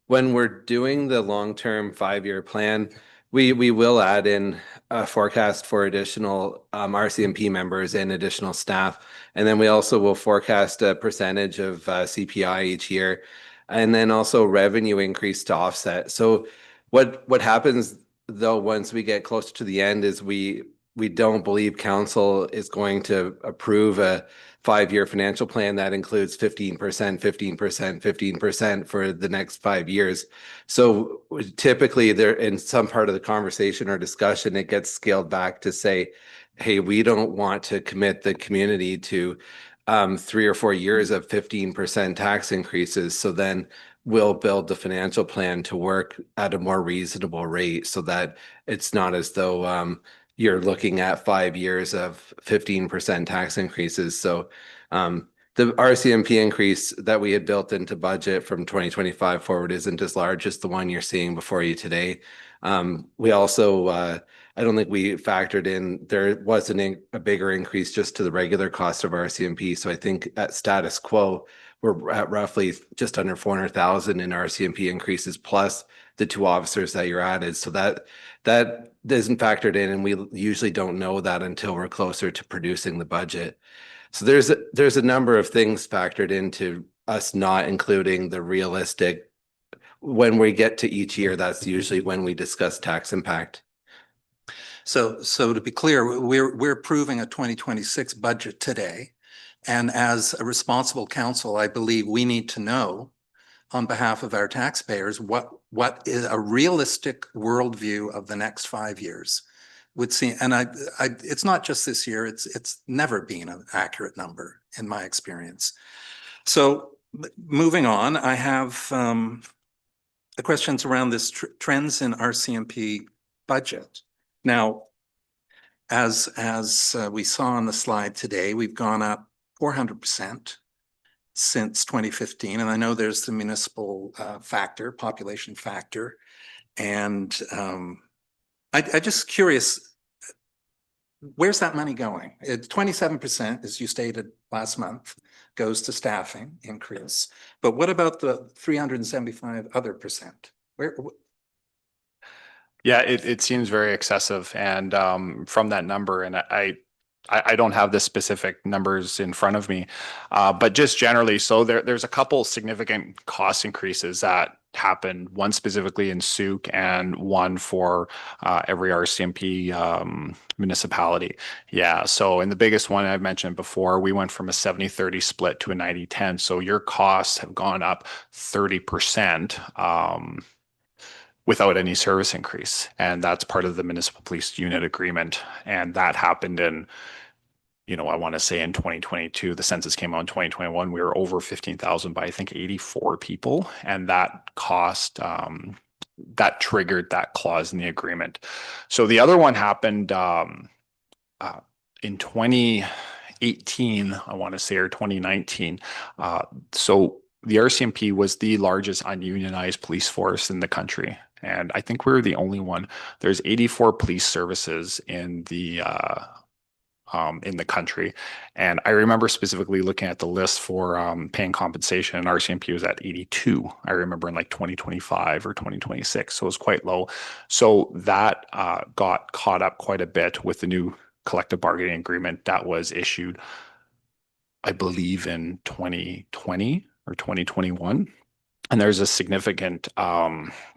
when we're doing the long-term 5-year plan, we will add in a forecast for additional RCMP members and additional staff. And then we also will forecast a percentage of CPI each year, and then also revenue increase to offset. So what happens though once we get closer to the end is we don't believe council is going to approve a 5-year financial plan that includes 15%, 15%, 15% for the next 5 years. So typically there in some part of the conversation or discussion, it gets scaled back to say, hey, we don't want to commit the community to 3 or 4 years of 15% tax increases. So then we'll build the financial plan to work at a more reasonable rate so that it's not as though you're looking at 5 years of 15% tax increases. So the RCMP increase that we had built into budget from 2025 forward isn't as large as the one you're seeing before you today. We also, I don't think we factored in, there wasn't a bigger increase just to the regular cost of RCMP. So I think at status quo, we're at roughly just under 400,000 in RCMP increases plus the 2 officers that you're added. So that isn't factored in, and we usually don't know that until we're closer to producing the budget. So there's a number of things factored into us not including the realistic. When we get to each year, that's usually when we discuss tax impact. So to be clear, we're approving a 2026 budget today. And as a responsible council, I believe we need to know on behalf of our taxpayers what is a realistic worldview of the next 5 years would seem. And it's not just this year, it's never been an accurate number in my experience. So moving on, I have the questions around this trends in RCMP budget. Now, as we saw on the slide today, we've gone up 400% since 2015. And I know there's the municipal factor, population factor. And I just curious, where's that money going? 27%, as you stated last month, goes to staffing increase. But what about the 375 other percent? Where? Yeah, it seems very excessive, and from that number, and I don't have the specific numbers in front of me, but just generally, so there's a couple significant cost increases that happened. One specifically in Sooke, and one for every RCMP municipality. Yeah, so in the biggest one I've mentioned before, we went from a 70-30 split to a 90-10. So your costs have gone up 30%. Without any service increase. And that's part of the municipal police unit agreement. And that happened in, I want to say in 2022, the census came out in 2021, we were over 15,000 by I think 84 people. And that cost, that triggered that clause in the agreement. So the other one happened in 2018, I want to say, or 2019. So the RCMP was the largest ununionized police force in the country. And I think we were the only one. There's 84 police services in the country. And I remember specifically looking at the list for paying compensation, and RCMP was at 82. I remember in like 2025 or 2026. So it was quite low. So that got caught up quite a bit with the new collective bargaining agreement that was issued, I believe, in 2020 or 2021. And there's a significant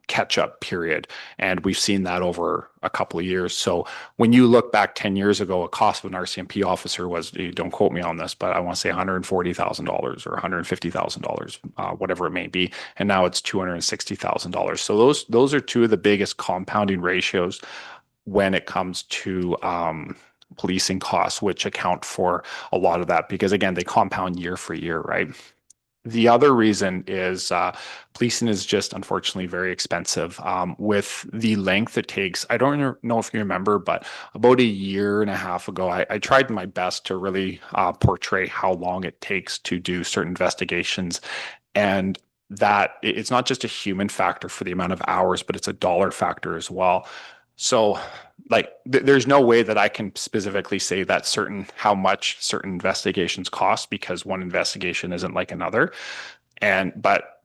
catch-up period, and we've seen that over a couple of years. So when you look back 10 years ago, a cost of an RCMP officer was, don't quote me on this, but I want to say $140,000 or $150,000, whatever it may be. And now it's $260,000. So those are two of the biggest compounding ratios when it comes to policing costs, which account for a lot of that, because again, they compound year for year, right? The other reason is policing is just unfortunately very expensive. With the length it takes, I don't know if you remember, but about a year and a half ago, I tried my best to really portray how long it takes to do certain investigations. And that it's not just a human factor for the amount of hours, but it's a dollar factor as well. So like there's no way that I can specifically say that how much certain investigations cost, because one investigation isn't like another. But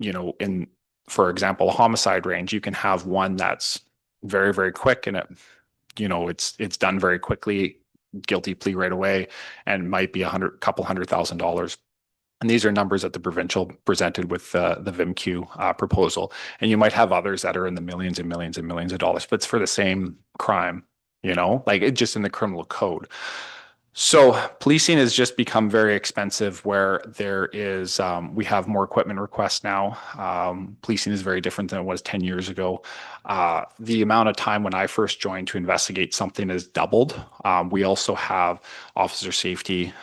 for example, a homicide range, you can have one that's very, very quick, and it's done very quickly, guilty plea right away, and might be couple $100,000. And these are numbers that the provincial presented with the VIMQ proposal. And you might have others that are in the millions and millions and millions of dollars, but it's for the same crime, like it's just in the criminal code. So policing has just become very expensive, where there is, we have more equipment requests now. Policing is very different than it was 10 years ago. The amount of time when I first joined to investigate something has doubled. We also have officer safety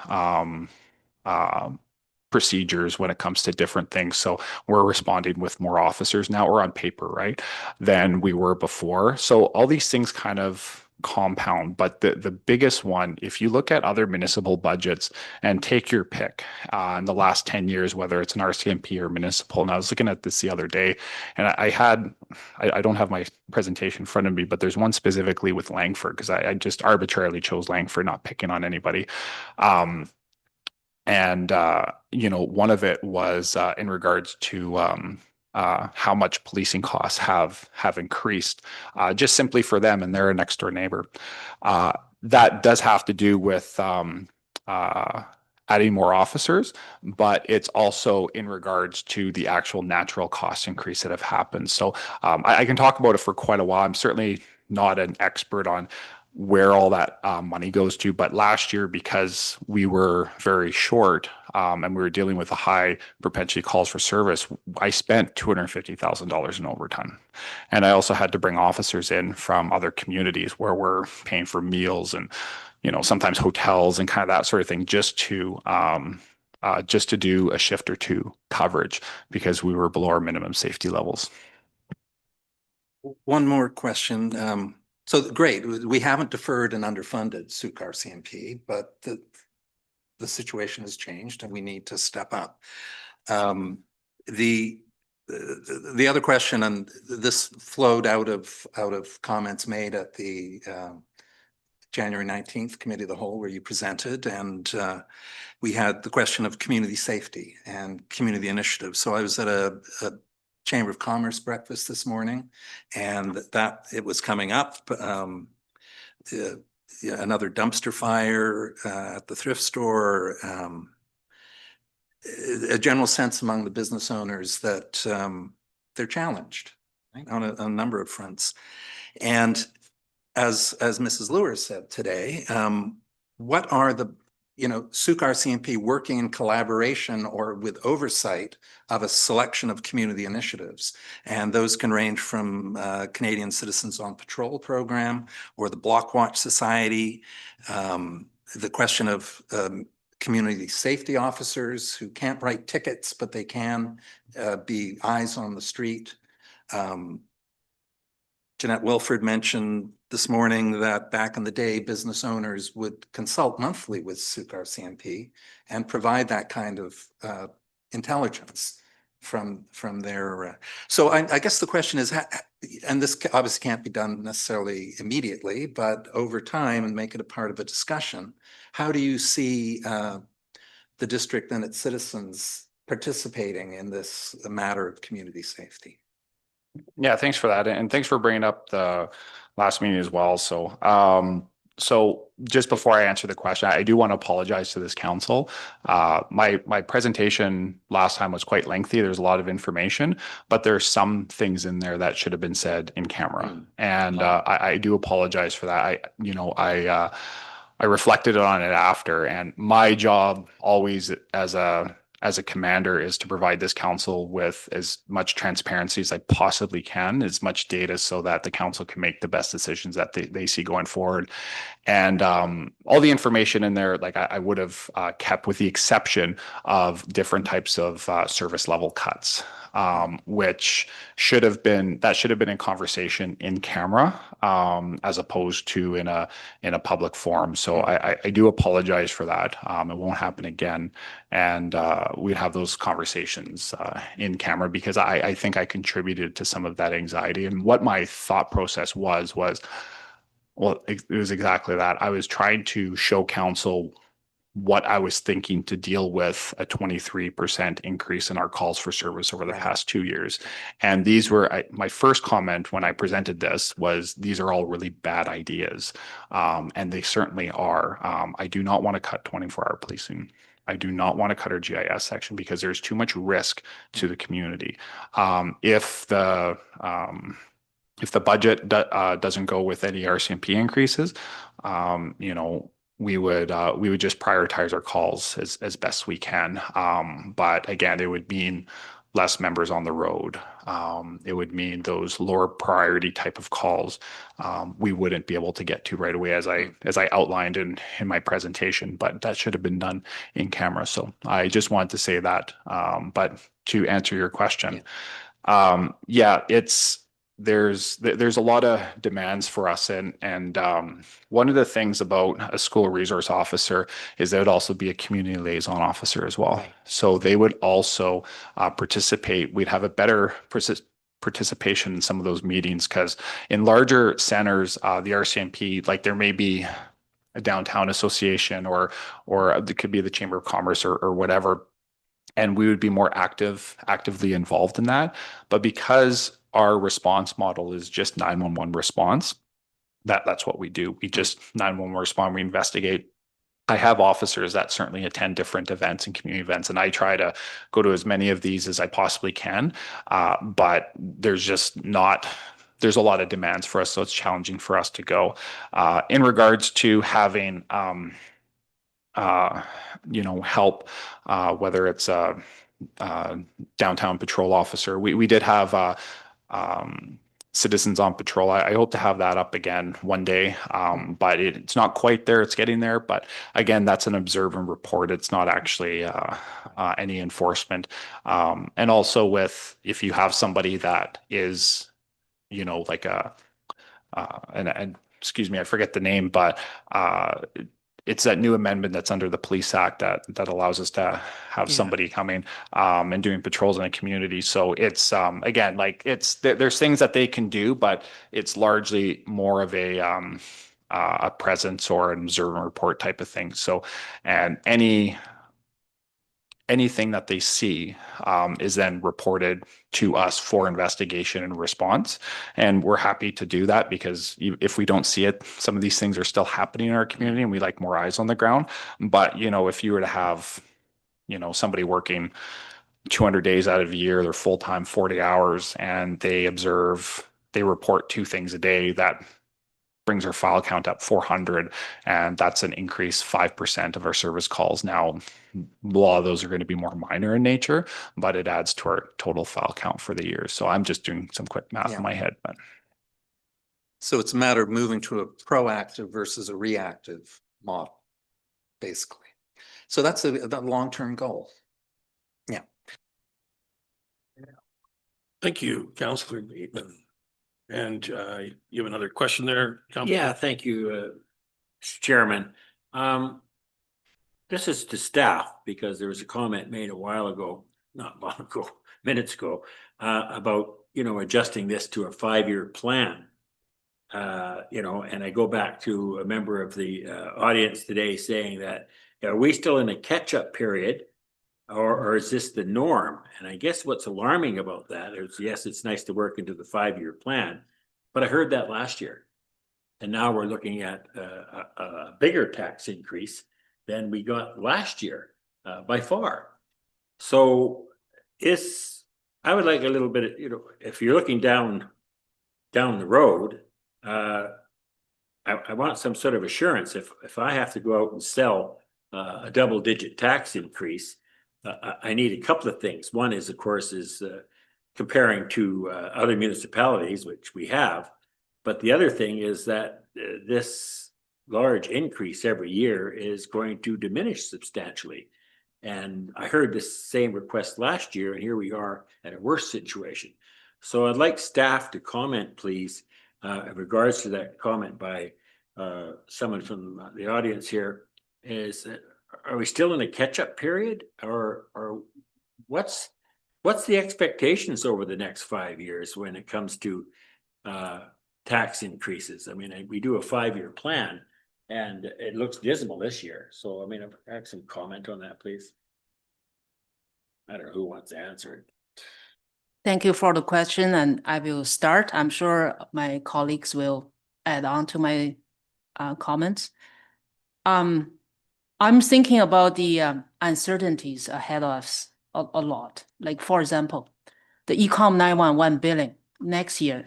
procedures when it comes to different things. So we're responding with more officers now, or on paper, right, than we were before. So all these things kind of compound. But the biggest one, if you look at other municipal budgets and take your pick in the last 10 years, whether it's an RCMP or municipal, and I was looking at this the other day, and I don't have my presentation in front of me, but there's one specifically with Langford, because I just arbitrarily chose Langford, not picking on anybody. One of it was in regards to how much policing costs have increased, just simply for them, and they're a next door neighbor. That does have to do with adding more officers, but it's also in regards to the actual natural cost increase that have happened. So I can talk about it for quite a while. I'm certainly not an expert on where all that money goes to. But last year, because we were very short and we were dealing with a high propensity calls for service, I spent $250,000 in overtime. And I also had to bring officers in from other communities where we're paying for meals and, sometimes hotels and kind of that sort of thing, just to do a shift or two coverage, because we were below our minimum safety levels. One more question. So great, we haven't deferred and underfunded Sooke RCMP, but the situation has changed and we need to step up. The other question, and this flowed out of comments made at the January 19th Committee of the Whole, where you presented, and we had the question of community safety and community initiatives. So I was at a Chamber of Commerce breakfast this morning, and that it was coming up. Another dumpster fire at the thrift store. A general sense among the business owners that they're challenged, right, on a number of fronts. And as Mrs. Lewis said today, what are the, Sooke RCMP working in collaboration or with oversight of a selection of community initiatives. And those can range from Canadian Citizens on Patrol program or the Block Watch Society, the question of community safety officers who can't write tickets, but they can be eyes on the street. Jeanette Wilford mentioned this morning that back in the day, business owners would consult monthly with Sooke RCMP and provide that kind of intelligence from their. So I guess the question is, and this obviously can't be done necessarily immediately, but over time and make it a part of a discussion. How do you see the district and its citizens participating in this matter of community safety? Yeah, thanks for that. And thanks for bringing up the last meeting as well. So, so just before I answer the question, I do want to apologize to this council. My presentation last time was quite lengthy. There's a lot of information, but there's some things in there that should have been said in camera. And I do apologize for that. I reflected on it after, and my job always as a commander is to provide this council with as much transparency as I possibly can, as much data so that the council can make the best decisions that they see going forward. And all the information in there, like I would have kept, with the exception of different types of service level cuts, which should have been in conversation in camera, as opposed to in a public forum. So I do apologize for that. It won't happen again. And we'd have those conversations in camera, because I think I contributed to some of that anxiety. And what my thought process was, well, it was exactly that. I was trying to show council what I was thinking to deal with a 23% increase in our calls for service over the past 2 years. And these were my first comment when I presented this was, these are all really bad ideas. And they certainly are. I do not want to cut 24-hour policing. I do not want to cut our GIS section, because there's too much risk to the community. If the budget doesn't go with any RCMP increases, we would just prioritize our calls as best we can. But again, it would mean less members on the road. It would mean those lower priority type of calls we wouldn't be able to get to right away, as I outlined in my presentation. But that should have been done in camera. So I just wanted to say that. But to answer your question, there's a lot of demands for us, and one of the things about a school resource officer is they would also be a community liaison officer as well. So they would also participate. We'd have a better participation in some of those meetings, because in larger centers, the RCMP, like there may be a downtown association or it could be the Chamber of Commerce or whatever, and we would be more actively involved in that. But because our response model is just 911 response, that's what we do. We just 911 respond, we investigate. I have officers that certainly attend different events and community events, and I try to go to as many of these as I possibly can. But there's a lot of demands for us, so it's challenging for us to go. In regards to having help, whether it's a downtown patrol officer, we did have Citizens on Patrol. I hope to have that up again one day, but it's not quite there. It's getting there. But again, that's an observe and report. It's not actually any enforcement. And also if you have somebody that is, like and excuse me, I forget the name, but it's that new amendment that's under the Police Act that allows us to have somebody coming and doing patrols in a community. So it's again, like there's things that they can do, but it's largely more of a presence or an observe and report type of thing. So, and anything that they see is then reported to us for investigation and response. And we're happy to do that because if we don't see it, some of these things are still happening in our community and we like more eyes on the ground. But, you know, if you were to have, you know, somebody working 200 days out of a year, they're full-time 40 hours and they report 2 things a day, that brings our file count up 400, and that's an increase 5% of our service calls. Now, a lot of those are going to be more minor in nature, but it adds to our total file count for the year. So I'm just doing some quick math in my head. But So it's a matter of moving to a proactive versus a reactive model, basically. So that's the long-term goal. Yeah. Thank you, Councillor Bateman. And you have another question there? Councillor? Yeah, thank you, Mr. Chairman. This is to staff because there was a comment made a while ago, not long ago, minutes ago, about, you know, adjusting this to a 5-year plan. You know, and I go back to a member of the audience today saying that, are we still in a catch-up period? Or is this the norm? And I guess what's alarming about that is, yes, it's nice to work into the 5-year plan, but I heard that last year. And now we're looking at a bigger tax increase than we got last year by far. So I would like a little bit of, you know, if you're looking down the road, I want some sort of assurance. If I have to go out and sell a double-digit tax increase, I need a couple of things. One is, of course, comparing to other municipalities, which we have. But the other thing is that this large increase every year is going to diminish substantially. And I heard this same request last year, and here we are at a worse situation. So I'd like staff to comment, please, in regards to that comment by someone from the audience here. Are we still in a catch-up period, or what's the expectations over the next 5 years when it comes to tax increases? I mean, we do a 5-year plan, and it looks dismal this year. So, I mean, I have some comment on that, please. I don't know who wants to answer it. Thank you for the question, and I will start. I'm sure my colleagues will add on to my comments. I'm thinking about the uncertainties ahead of us a lot. Like, for example, the Ecom 911 billing next year,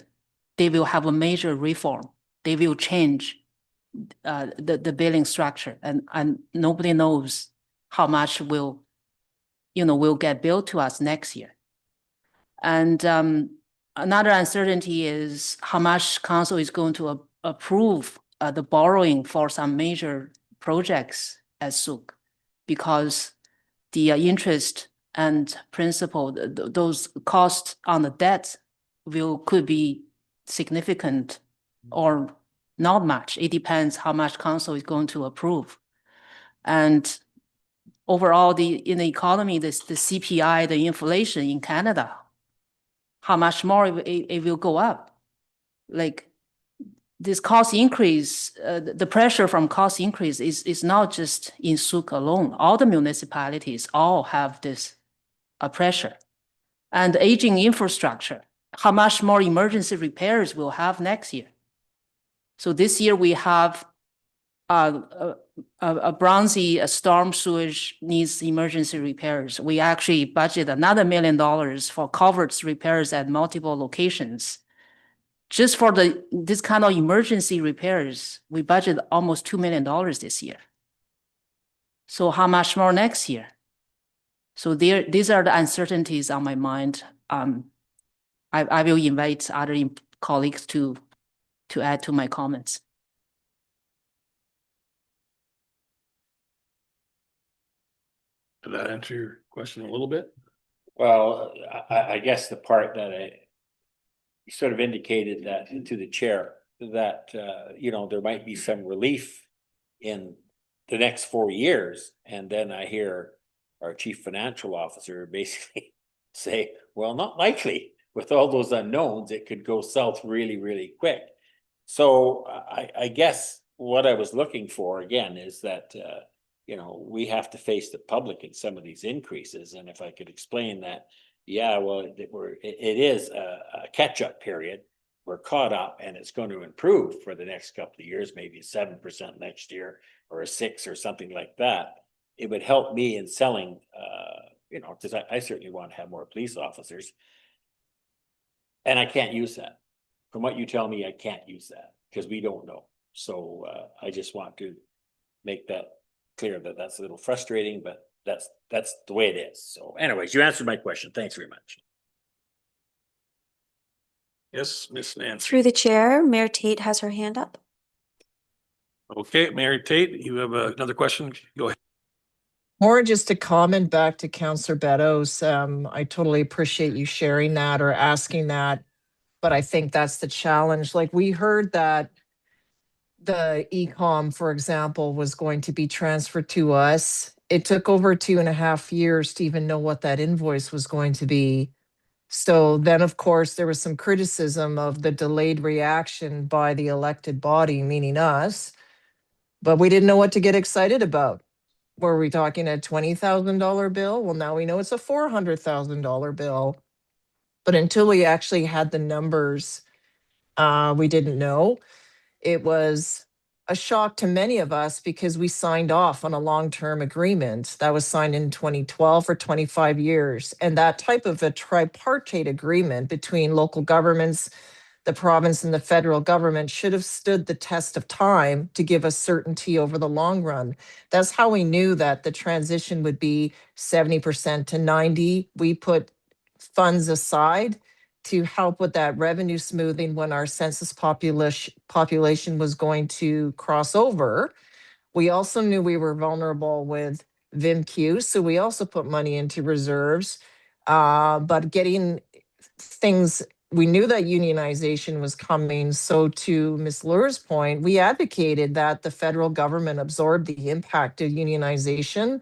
they will have a major reform. They will change the billing structure, and nobody knows how much will get billed to us next year. And another uncertainty is how much council is going to approve the borrowing for some major projects at Sooke, because the interest and principal, those costs on the debt could be significant or not much. It depends how much council is going to approve. And overall, in the economy, the CPI, the inflation in Canada, how much more it will go up. Like, this cost increase, the pressure from cost increase is not just in Sooke alone. All the municipalities all have this pressure. And aging infrastructure, how much more emergency repairs we'll have next year. So this year we have a Bronzy storm sewage needs emergency repairs. We actually budget another $1 million for culverts repairs at multiple locations. Just for this kind of emergency repairs, we budget almost $2 million this year. So how much more next year? So these are the uncertainties on my mind. I will invite other colleagues to add to my comments. Did that answer your question a little bit? Well, I guess the part that you sort of indicated that to the chair, that, there might be some relief in the next 4 years. And then I hear our chief financial officer basically say, well, not likely. With all those unknowns, it could go south really, really quick. So I guess what I was looking for again is that, we have to face the public in some of these increases. And if I could explain that, yeah, well, it is a catch-up period. We're caught up and it's going to improve for the next couple of years, maybe 7% next year or a 6 or something like that. It would help me in selling, because I certainly want to have more police officers. And I can't use that. From what you tell me, I can't use that because we don't know. So I just want to make that clear that that's a little frustrating, but that's the way it is. So anyways, you answered my question. Thanks very much. Yes, Miss Nancy. Through the chair, Mayor Tate has her hand up. Okay, Mary Tate, you have another question? Go ahead. More just a comment back to Councillor Beddoes. I totally appreciate you sharing that or asking that, but I think that's the challenge. Like we heard that the e-com, for example, was going to be transferred to us. It took over 2.5 years to even know what that invoice was going to be. So then, of course, there was some criticism of the delayed reaction by the elected body, meaning us, but we didn't know what to get excited about. Were we talking a $20,000 bill? Well, now we know it's a $400,000 bill. But until we actually had the numbers, we didn't know. It was a shock to many of us because we signed off on a long-term agreement that was signed in 2012 for 25 years. And that type of a tripartite agreement between local governments, the province, and the federal government should have stood the test of time to give us certainty over the long run. That's how we knew that the transition would be 70% to 90%. We put funds aside to help with that revenue smoothing when our census population was going to cross over. We also knew we were vulnerable with VIMQ, so we also put money into reserves. But getting things, we knew that unionization was coming. So to Ms. Lure's point, we advocated that the federal government absorb the impact of unionization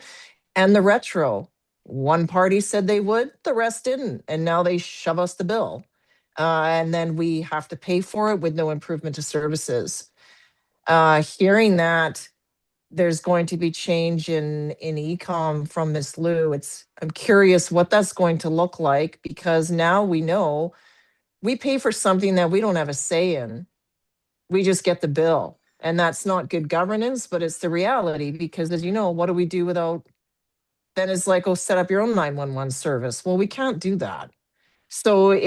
and the retro. One party said they would, the rest didn't. And now they shove us the bill. And then we have to pay for it with no improvement to services. Hearing that there's going to be change in e-com from Ms. Lou, I'm curious what that's going to look like, because now we know we pay for something that we don't have a say in. We just get the bill. And that's not good governance, but it's the reality, because as you know, what do we do without, then it's like, oh, set up your own 911 service. Well, we can't do that. So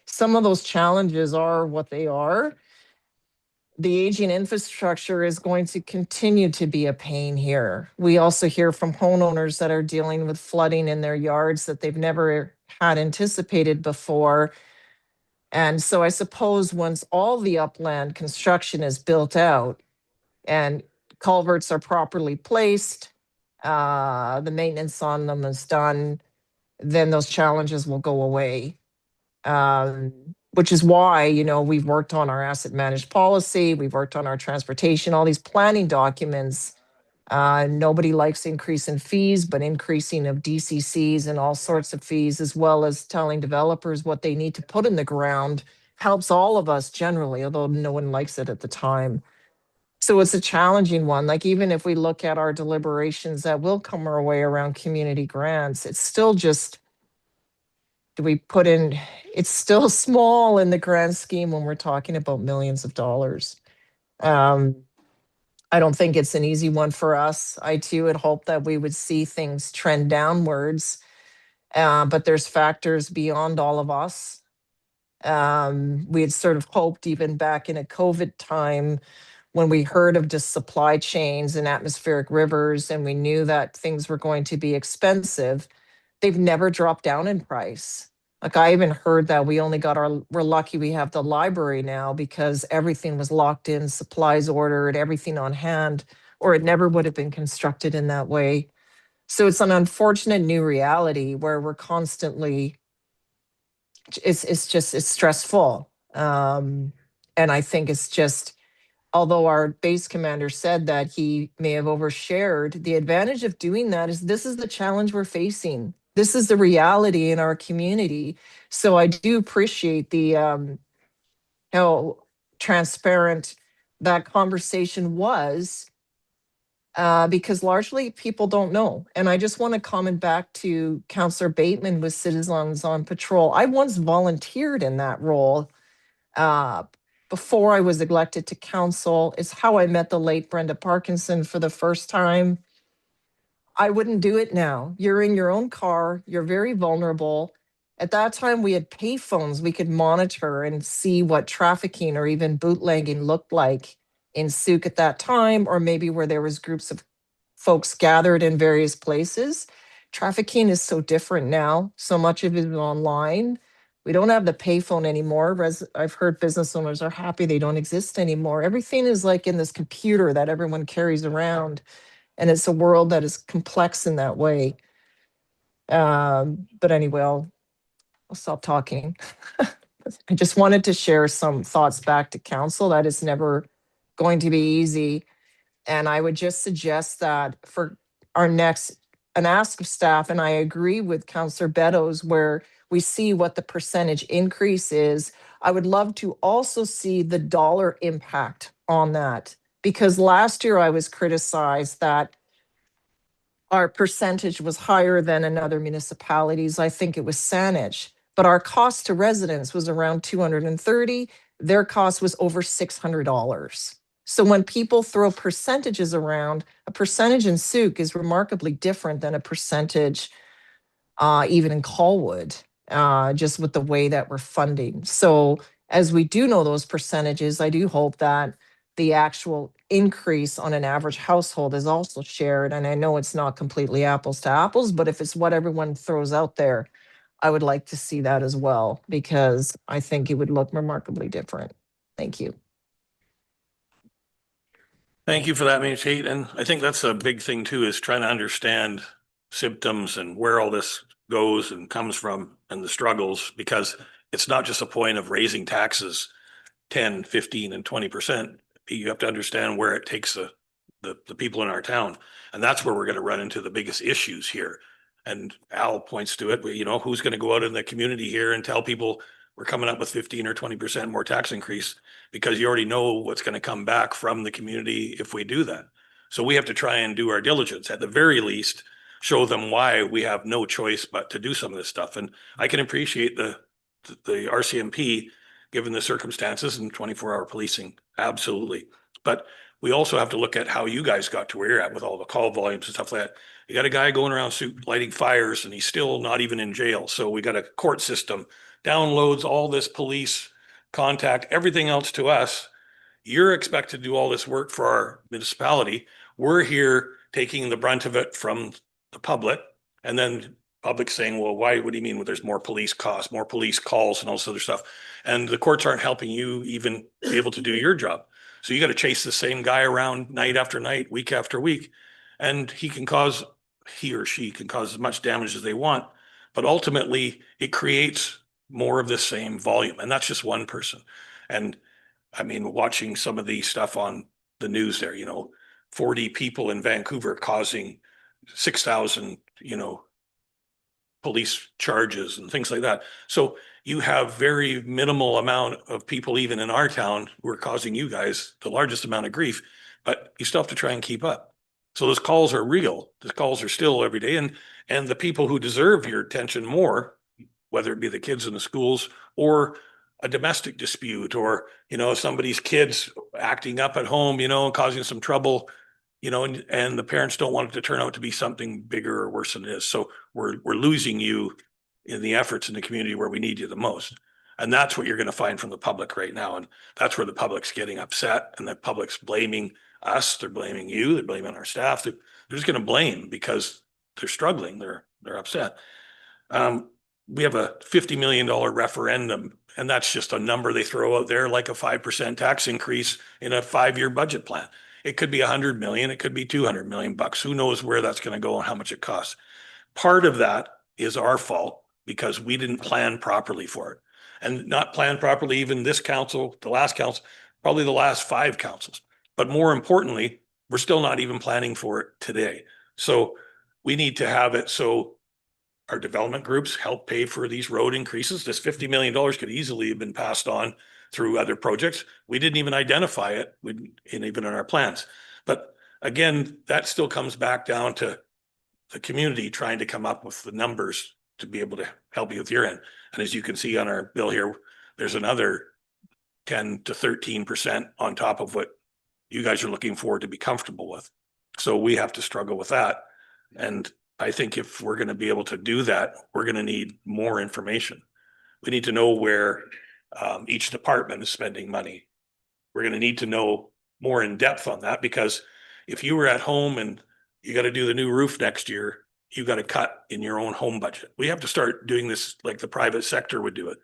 some of those challenges are what they are. The aging infrastructure is going to continue to be a pain here. We also hear from homeowners that are dealing with flooding in their yards that they've never had anticipated before. And so I suppose once all the upland construction is built out and culverts are properly placed, the maintenance on them is done, then those challenges will go away. Which is why, we've worked on our asset managed policy, we've worked on our transportation, all these planning documents. Nobody likes increase in fees, but increasing of DCCs and all sorts of fees, as well as telling developers what they need to put in the ground, helps all of us generally, although no one likes it at the time. So it's a challenging one. Like, even if we look at our deliberations that will come our way around community grants, it's still just, do we put in, it's still small in the grand scheme when we're talking about millions of dollars. I don't think it's an easy one for us. I too had hoped that we would see things trend downwards, but there's factors beyond all of us. We had sort of hoped, even back in a COVID time, when we heard of just supply chains and atmospheric rivers, and we knew that things were going to be expensive, they've never dropped down in price. Like, I even heard that we're lucky we have the library now, because everything was locked in, supplies ordered, everything on hand, or it never would have been constructed in that way. So it's an unfortunate new reality where we're constantly, it's stressful. And I think it's just, although our base commander said that he may have overshared, the advantage of doing that is this is the challenge we're facing. This is the reality in our community. So I do appreciate the how transparent that conversation was, because largely people don't know. And I just want to comment back to Councillor Bateman with Citizens on Patrol. I once volunteered in that role before I was elected to council. It's how I met the late Brenda Parkinson for the first time. I wouldn't do it now. You're in your own car, you're very vulnerable. At that time, we had payphones. We could monitor and see what trafficking or even bootlegging looked like in Sooke at that time, or maybe where there was groups of folks gathered in various places. Trafficking is so different now. So much of it is online. We don't have the payphone anymore. I've heard business owners are happy they don't exist anymore. Everything is like in this computer that everyone carries around. And it's a world that is complex in that way. But anyway, I'll stop talking. I just wanted to share some thoughts back to council. That is never going to be easy. And I would just suggest that for our next, an ask of staff, and I agree with Councillor Beddoes, where we see what the percentage increase is. I would love to also see the dollar impact on that, because last year I was criticized that our percentage was higher than in other municipalities. I think it was Saanich, but our cost to residents was around 230. Their cost was over $600. So when people throw percentages around, a percentage in Sooke is remarkably different than a percentage even in Colwood, just with the way that we're funding. So as we do know those percentages, I do hope that the actual increase on an average household is also shared. And I know it's not completely apples to apples, but if it's what everyone throws out there, I would like to see that as well, because I think it would look remarkably different. Thank you. Thank you for that, Ms. Tate. And I think that's a big thing too, is trying to understand symptoms and where all this goes and comes from and the struggles, because it's not just a point of raising taxes 10, 15, and 20%. You have to understand where it takes the people in our town. And that's where we're going to run into the biggest issues here. And Al points to it, you know, who's going to go out in the community here and tell people we're coming up with 15 or 20% more tax increase, because you already know what's going to come back from the community if we do that. So we have to try and do our diligence, at the very least, show them why we have no choice but to do some of this stuff. And I can appreciate the RCMP given the circumstances and 24-hour policing, absolutely. But we also have to look at how you guys got to where you're at with all the call volumes and stuff like that. You got a guy going around lighting fires and he's still not even in jail. So we got a court system, downloads all this police contact, everything else to us. You're expected to do all this work for our municipality. We're here taking the brunt of it from the public, and then public saying, well, why, what do you mean? Well, there's more police costs, more police calls and all this other stuff. And the courts aren't helping you even be able to do your job. So you got to chase the same guy around night after night, week after week. And he or she can cause as much damage as they want. But ultimately, it creates more of the same volume. And that's just one person. And I mean, watching some of the stuff on the news there, 40 people in Vancouver causing 6,000, police charges and things like that. So you have very minimal amount of people, even in our town, who are causing you guys the largest amount of grief, but you still have to try and keep up. So those calls are real. Those calls are still every day. And the people who deserve your attention more, whether it be the kids in the schools or a domestic dispute, or, somebody's kids acting up at home, causing some trouble, and the parents don't want it to turn out to be something bigger or worse than it is. So we're losing you in the efforts in the community where we need you the most. And that's what you're going to find from the public right now. And that's where the public's getting upset, and the public's blaming us. They're blaming you. They're blaming our staff. They're just going to blame because they're struggling. They're upset. We have a $50 million referendum, and that's just a number they throw out there, like a 5% tax increase in a 5-year budget plan. It could be 100 million. It could be 200 million bucks. Who knows where that's going to go and how much it costs. Part of that is our fault because we didn't plan properly for it. and not planned properly, even this council, the last council, probably the last 5 councils. But more importantly, we're still not even planning for it today. So we need to have it so our development groups help pay for these road increases. This $50 million could easily have been passed on through other projects. We didn't even identify it even in our plans. But again, that still comes back down to the community trying to come up with the numbers to be able to help you with your end. And as you can see on our bill here, there's another 10 to 13% on top of what you guys are looking for to be comfortable with. So we have to struggle with that. And I think if we're going to be able to do that, we're going to need more information. We need to know where each department is spending money. We're going to need to know more in depth on that, because if you were at home and you got to do the new roof next year, you got to cut in your own home budget. We have to start doing this like the private sector would do it.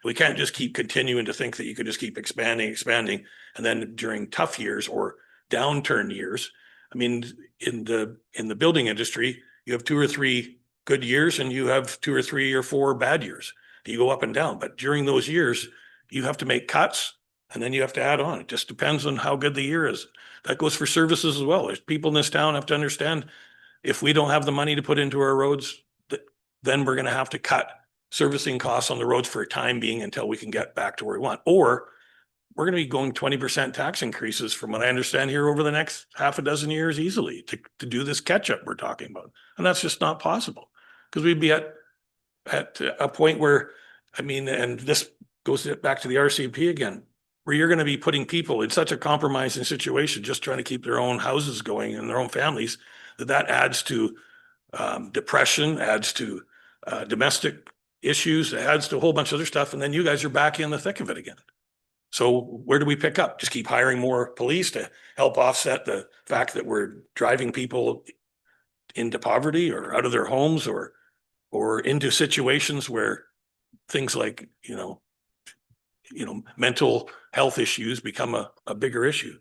We can't just keep continuing to think that you can just keep expanding, and then during tough years or downturn years. I mean, in the building industry, you have 2 or 3 good years and you have 2 or 3 or 4 bad years. You go up and down, but during those years, you have to make cuts and then you have to add on. It just depends on how good the year is. That goes for services as well. There's people in this town have to understand, if we don't have the money to put into our roads, then we're going to have to cut servicing costs on the roads for a time being until we can get back to where we want. Or we're going to be going 20% tax increases, from what I understand here, over the next half a dozen years easily to do this catch up we're talking about. And that's just not possible, because we'd be at a point where, I mean, and this goes back to the RCMP again, where you're going to be putting people in such a compromising situation, just trying to keep their own houses going and their own families, that adds to depression, adds to domestic issues, adds to a whole bunch of other stuff. And then you guys are back in the thick of it again. So where do we pick up? Just keep hiring more police to help offset the fact that we're driving people into poverty or out of their homes or into situations where things like, mental health issues become a bigger issue.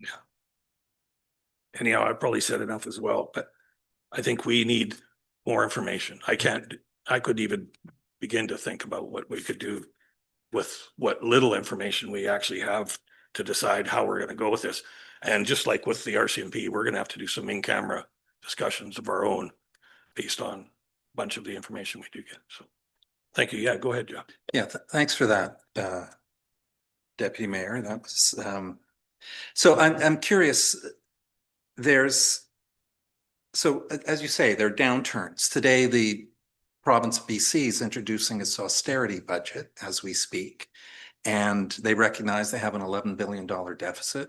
Yeah. Anyhow, I probably said enough as well, but I think we need more information. I couldn't even begin to think about what we could do with what little information we actually have to decide how we're going to go with this. And just like with the RCMP, we're going to have to do some in-camera discussions of our own based on a bunch of the information we do get. So thank you. Yeah, go ahead, Jeff. Yeah, thanks for that, Deputy Mayor. That was so I'm curious. So as you say, there are downturns. Today, the province of BC is introducing its austerity budget as we speak, and they recognize they have an $11 billion deficit.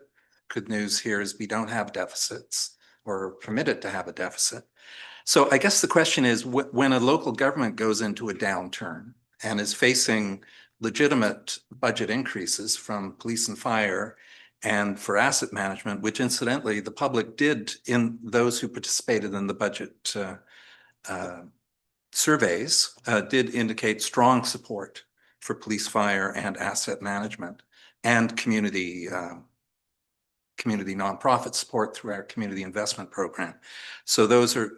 Good news here is we don't have deficits or permitted to have a deficit. So I guess the question is, when a local government goes into a downturn and is facing legitimate budget increases from police and fire and for asset management, which incidentally the public did, in those who participated in the budget surveys, did indicate strong support for police, fire, and asset management, and community nonprofit support through our community investment program. So those are,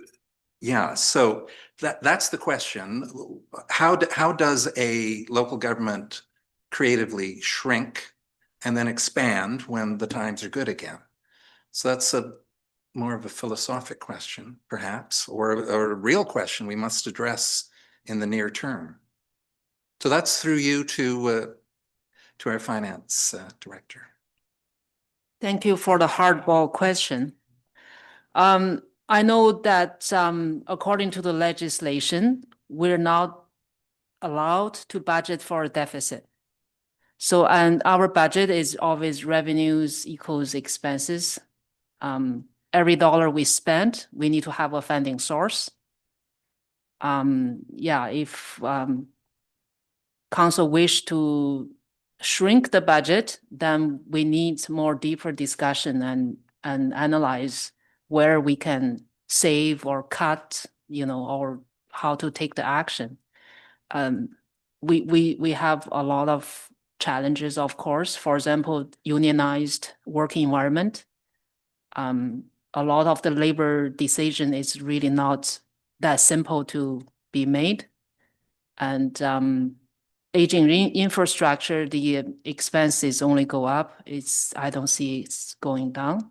yeah. So that's the question. How does a local government creatively shrink and then expand when the times are good again? So that's more of a philosophic question, perhaps, or a real question we must address in the near term. So that's through you to our finance director. Thank you for the hardball question. I know that according to the legislation, we're not allowed to budget for a deficit. So, and our budget is always revenues equals expenses. Every dollar we spend, we need to have a funding source. Yeah, if council wish to shrink the budget, then we need more deeper discussion and analyze where we can save or cut, or how to take the action. We have a lot of challenges, of course. For example, unionized working environment. A lot of the labor decision is really not that simple to be made. And aging infrastructure, the expenses only go up. I don't see it's going down.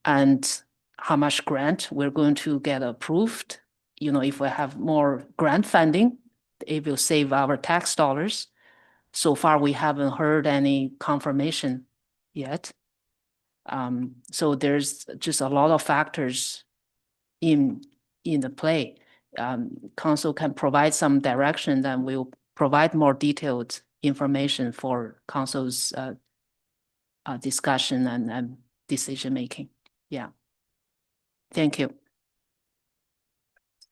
And how much grant we're going to get approved. You know, if we have more grant funding, it will save our tax dollars. So far, we haven't heard any confirmation yet. So there's just a lot of factors in the play. Council can provide some direction, then we'll provide more detailed information for council's discussion and decision making. Yeah. Thank you. I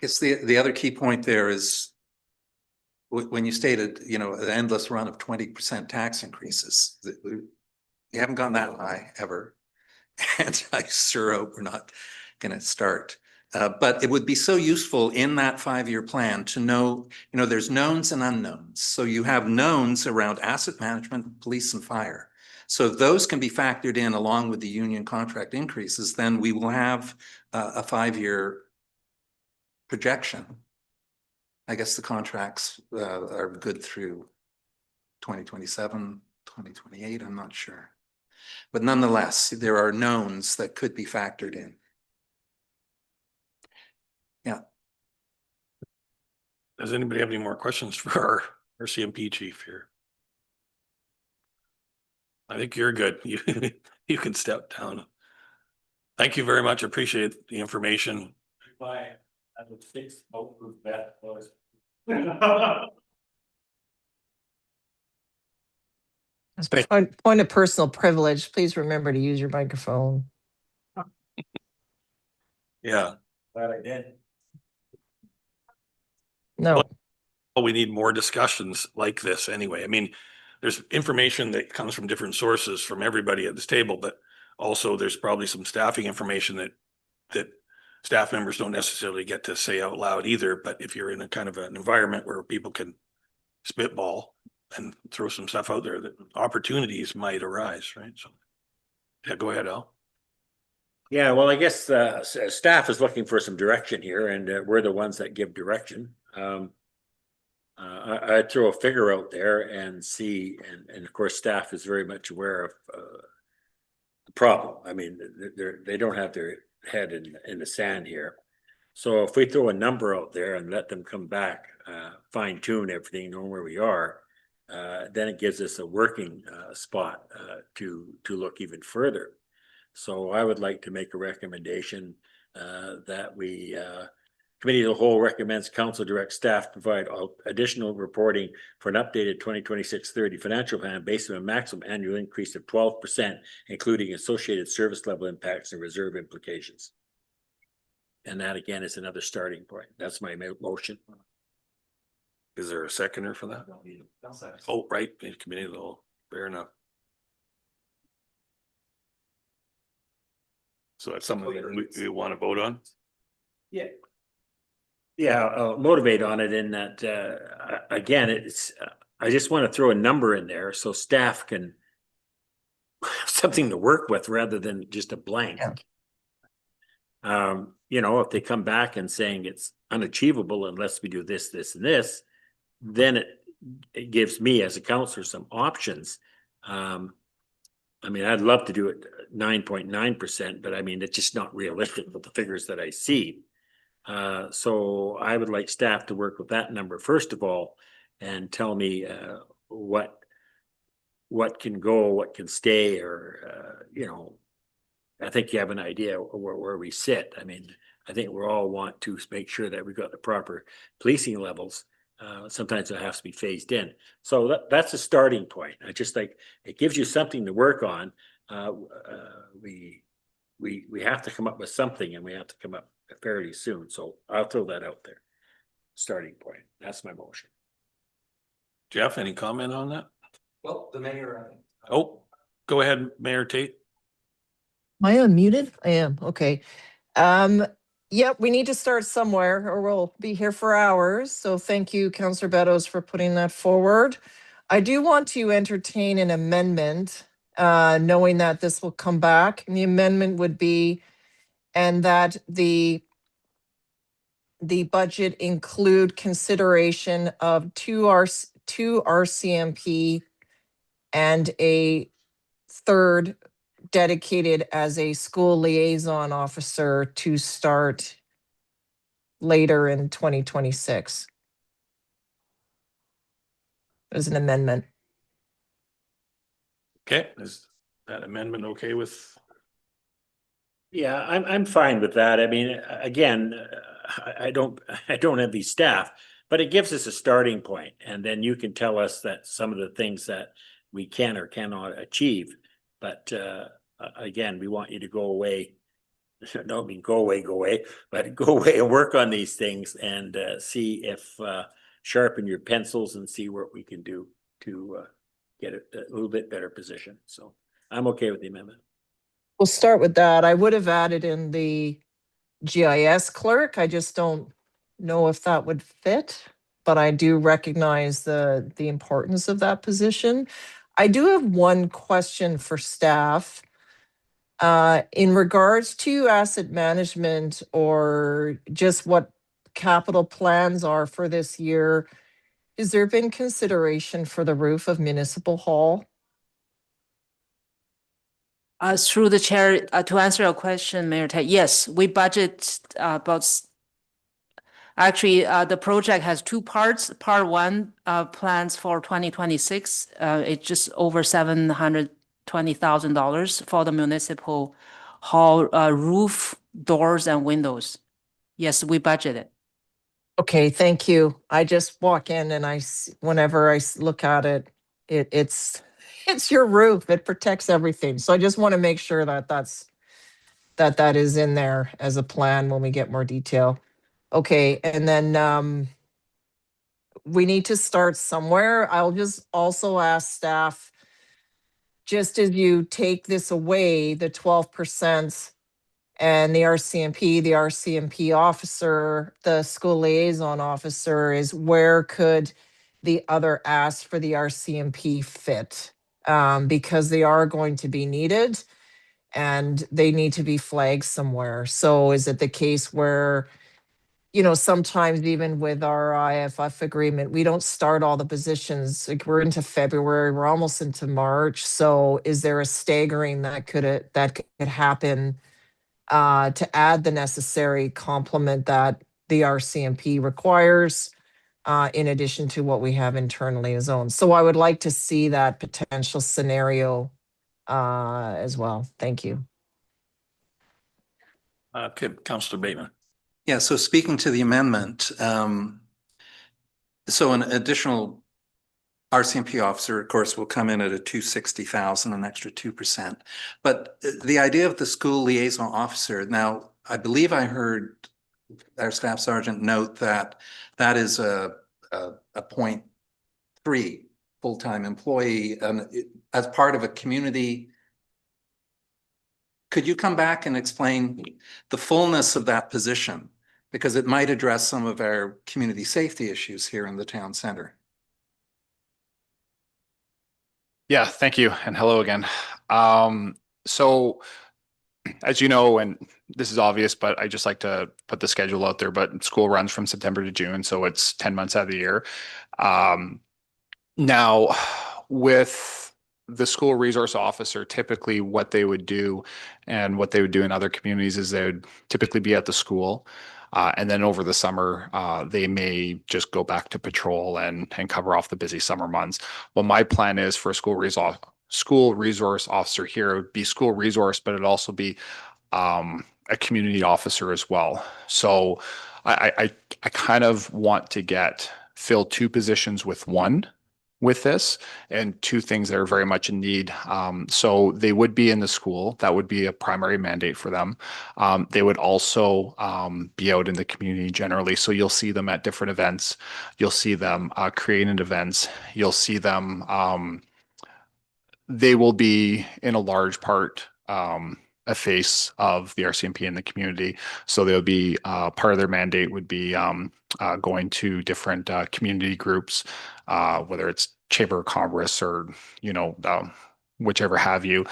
guess the other key point there is when you stated, you know, an endless run of 20% tax increases, you haven't gone that high ever. And I sure hope we're not going to start. But it would be so useful in that 5-year plan to know, you know, there's knowns and unknowns. So you have knowns around asset management, police and fire. So if those can be factored in along with the union contract increases, then we will have a 5-year projection. I guess the contracts are good through 2027, 2028, I'm not sure. But nonetheless, there are knowns that could be factored in. Yeah. Does anybody have any more questions for our CMP chief here? I think you're good. You can step down. Thank you very much. Appreciate the information. Bye. I would fix both of that. Point of personal privilege, please remember to use your microphone. Yeah. Glad I did. No. Well, we need more discussions like this anyway. I mean, there's information that comes from different sources from everybody at this table, but also there's probably some staffing information that staff members don't necessarily get to say out loud either. But if you're in a kind of an environment where people can spitball and throw some stuff out there, that opportunities might arise, right? So yeah, go ahead, Al. Yeah, well, I guess staff is looking for some direction here, and we're the ones that give direction. I'd throw a figure out there and see, and of course, staff is very much aware of the problem. I mean, they don't have their head in the sand here. So if we throw a number out there and let them come back, fine tune everything, know where we are, then it gives us a working spot to look even further. So I would like to make a recommendation that we Committee of the Whole recommends council direct staff provide additional reporting for an updated 2026-30 financial plan based on a maximum annual increase of 12%, including associated service level impacts and reserve implications. And that again is another starting point. That's my motion. Is there a seconder for that? Oh, right, Committee of the Whole. Fair enough. So that's something we want to vote on? Yeah. Yeah, motivate on it in that, again, it's, I just want to throw a number in there so staff can have something to work with rather than just a blank. Yeah. You know, if they come back and saying it's unachievable unless we do this, this, and this, then it gives me as a counselor some options. I mean, I'd love to do it 9.9%, but I mean, it's just not realistic with the figures that I see. So I would like staff to work with that number first of all, and tell me what can go, what can stay, or you know, I think you have an idea where we sit. I mean, I think we all want to make sure that we've got the proper policing levels. Sometimes it has to be phased in. So that's a starting point. I just like, it gives you something to work on. We have to come up with something, and we have to come up fairly soon. So I'll throw that out there. Starting point. That's my motion. Jeff, any comment on that? Well, the mayor. Oh, go ahead, Mayor Tate. Am I unmuted? I am. Okay. Yep, we need to start somewhere or we'll be here for hours. So thank you, Councillor Beddoes, for putting that forward. I do want to entertain an amendment, knowing that this will come back. And the amendment would be, and that the the budget include consideration of two RCMP and a third dedicated as a school liaison officer to start later in 2026. As an amendment. Okay, is that amendment okay with? Yeah, I'm fine with that. I mean, again, I don't have these staff, but it gives us a starting point, and then you can tell us that some of the things that we can or cannot achieve. But again, we want you to go away. Don't mean go away, but go away and work on these things and see if sharpen your pencils and see what we can do to get a little bit better position. So I'm okay with the amendment. We'll start with that. I would have added in the GIS clerk. I just don't know if that would fit, but I do recognize the importance of that position. I do have one question for staff. In regards to asset management or just what capital plans are for this year, has there been consideration for the roof of Municipal Hall? Through the chair, to answer your question, Mayor Ted, yes, we budget about. Actually, the project has two parts. Part one, plans for 2026. It's just over $720,000 for the municipal hall roof, doors, and windows. Yes, we budgeted. Okay, thank you. I just walk in and whenever I look at it, it's your roof. It protects everything. So I just want to make sure that that is in there as a plan when we get more detail. Okay, and then we need to start somewhere. I'll just also ask staff, just as you take this away, the 12%, and the RCMP officer, the school liaison officer, is where could the other ask for the RCMP fit? Because they are going to be needed and they need to be flagged somewhere. So is it the case where, sometimes even with our IFF agreement, we don't start all the positions. Like we're into February, we're almost into March. So is there a staggering that could happen? To add the necessary complement that the RCMP requires, in addition to what we have internally as own. So I would like to see that potential scenario as well. Thank you. Okay, Councillor Bateman. Yeah, so speaking to the amendment, so an additional RCMP officer, of course, will come in at a 260,000, an extra 2%. But the idea of the school liaison officer, now, I believe I heard our staff sergeant note that that is a 0.3 full-time employee as part of a community. Could you come back and explain the fullness of that position? Because it might address some of our community safety issues here in the town center. Yeah, thank you. And hello again. So as you know, and this is obvious, but I just like to put the schedule out there, but school runs from September to June. So it's 10 months out of the year. Now with the school resource officer, typically what they would do and what they would do in other communities is they would typically be at the school. And then over the summer, they may just go back to patrol and cover off the busy summer months. Well, my plan is for a school resource officer here, it would be school resource, but it'd also be a community officer as well. So I kind of want to fill two positions with one with this, and two things that are very much in need. So they would be in the school. That would be a primary mandate for them. They would also be out in the community generally. So you'll see them at different events. You'll see them creating events. You'll see them, they will be in a large part a face of the RCMP in the community. So they'll be part of their mandate would be going to different community groups, whether it's Chamber of Commerce or, whichever have you.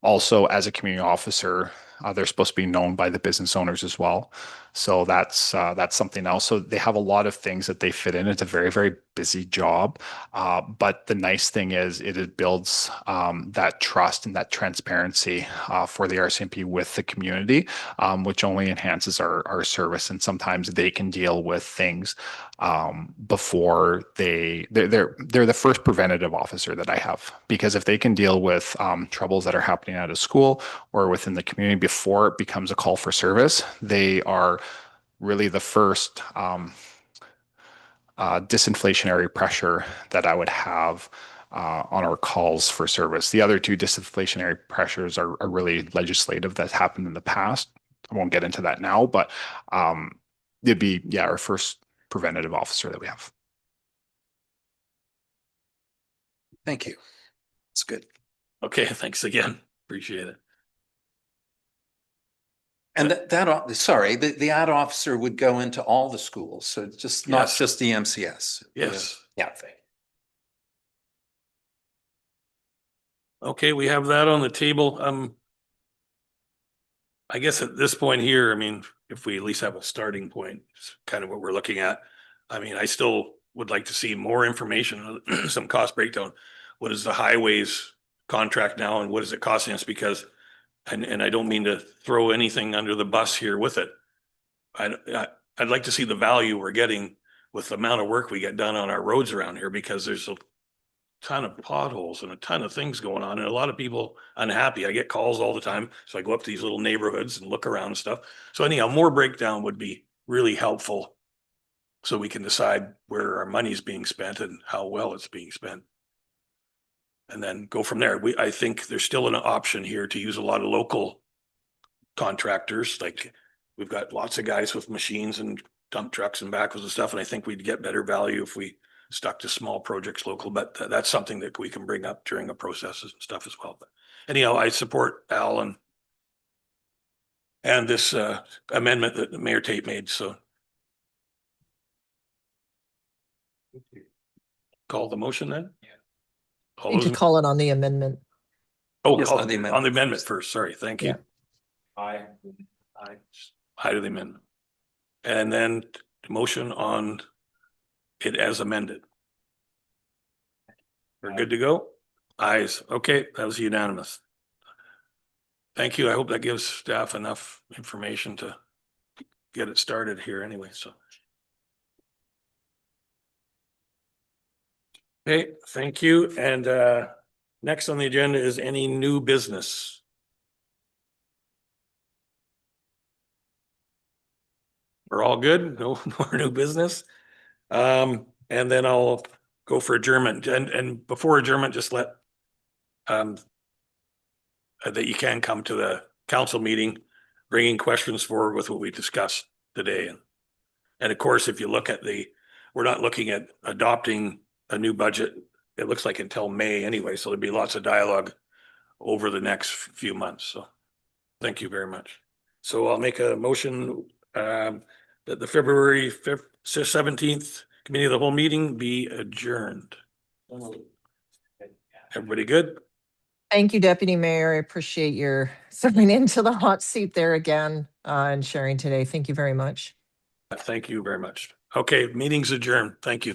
Also, as a community officer, they're supposed to be known by the business owners as well. So that's something else. So they have a lot of things that they fit in. It's a very, very busy job. But the nice thing is it builds that trust and that transparency for the RCMP with the community, which only enhances our service. And sometimes they can deal with things before they're the first preventative officer that I have, because if they can deal with troubles that are happening at a school or within the community before it becomes a call for service, they are really the first disinflationary pressure that I would have on our calls for service. The other two disinflationary pressures are really legislative that happened in the past. I won't get into that now, but it'd be, yeah, our first preventative officer that we have. Thank you. It's good. Okay, thanks again. Appreciate it. And sorry, the ad officer would go into all the schools, so it's just not Yes. just the MCS. Yes. Yeah. Okay, we have that on the table. I guess at this point here, I mean, if we at least have a starting point, it's kind of what we're looking at. I mean, I still would like to see more information, some cost breakdown. What is the highways contract now and what is it costing us? Because, and I don't mean to throw anything under the bus here with it. I'd like to see the value we're getting with the amount of work we get done on our roads around here, because there's a ton of potholes and a ton of things going on and a lot of people unhappy. I get calls all the time. So I go up to these little neighborhoods and look around and stuff. So anyhow, more breakdown would be really helpful so we can decide where our money's being spent and how well it's being spent. And then go from there. I think there's still an option here to use a lot of local contractors. Like we've got lots of guys with machines and dump trucks and backhoes and stuff. And I think we'd get better value if we stuck to small projects local, but that's something that we can bring up during the processes and stuff as well. But anyhow, I support Al and this amendment that Mayor Tate made. So call the motion then? Yeah. All Need to call it on the amendment. Oh, Yes, on the amendment first. Sorry. Thank you. Yeah. Aye to the amendment. And then the motion on it as amended. We're good to go? Ayes. Okay, that was unanimous. Thank you. I hope that gives staff enough information to get it started here anyway, so. Okay, thank you. And next on the agenda is any new business. We're all good? No more new business? And then I'll go for adjournment. And before adjournment, just let that you can come to the council meeting, bringing questions forward with what we discussed today. And of course, if you look at we're not looking at adopting a new budget, it looks like until May anyway. So there'll be lots of dialogue over the next few months. So thank you very much. So I'll make a motion that the February 17th committee of the whole meeting be adjourned. Everybody good? Thank you, Deputy Mayor. I appreciate your stepping into the hot seat there again and sharing today. Thank you very much. Thank you very much. Okay, meeting's adjourned. Thank you.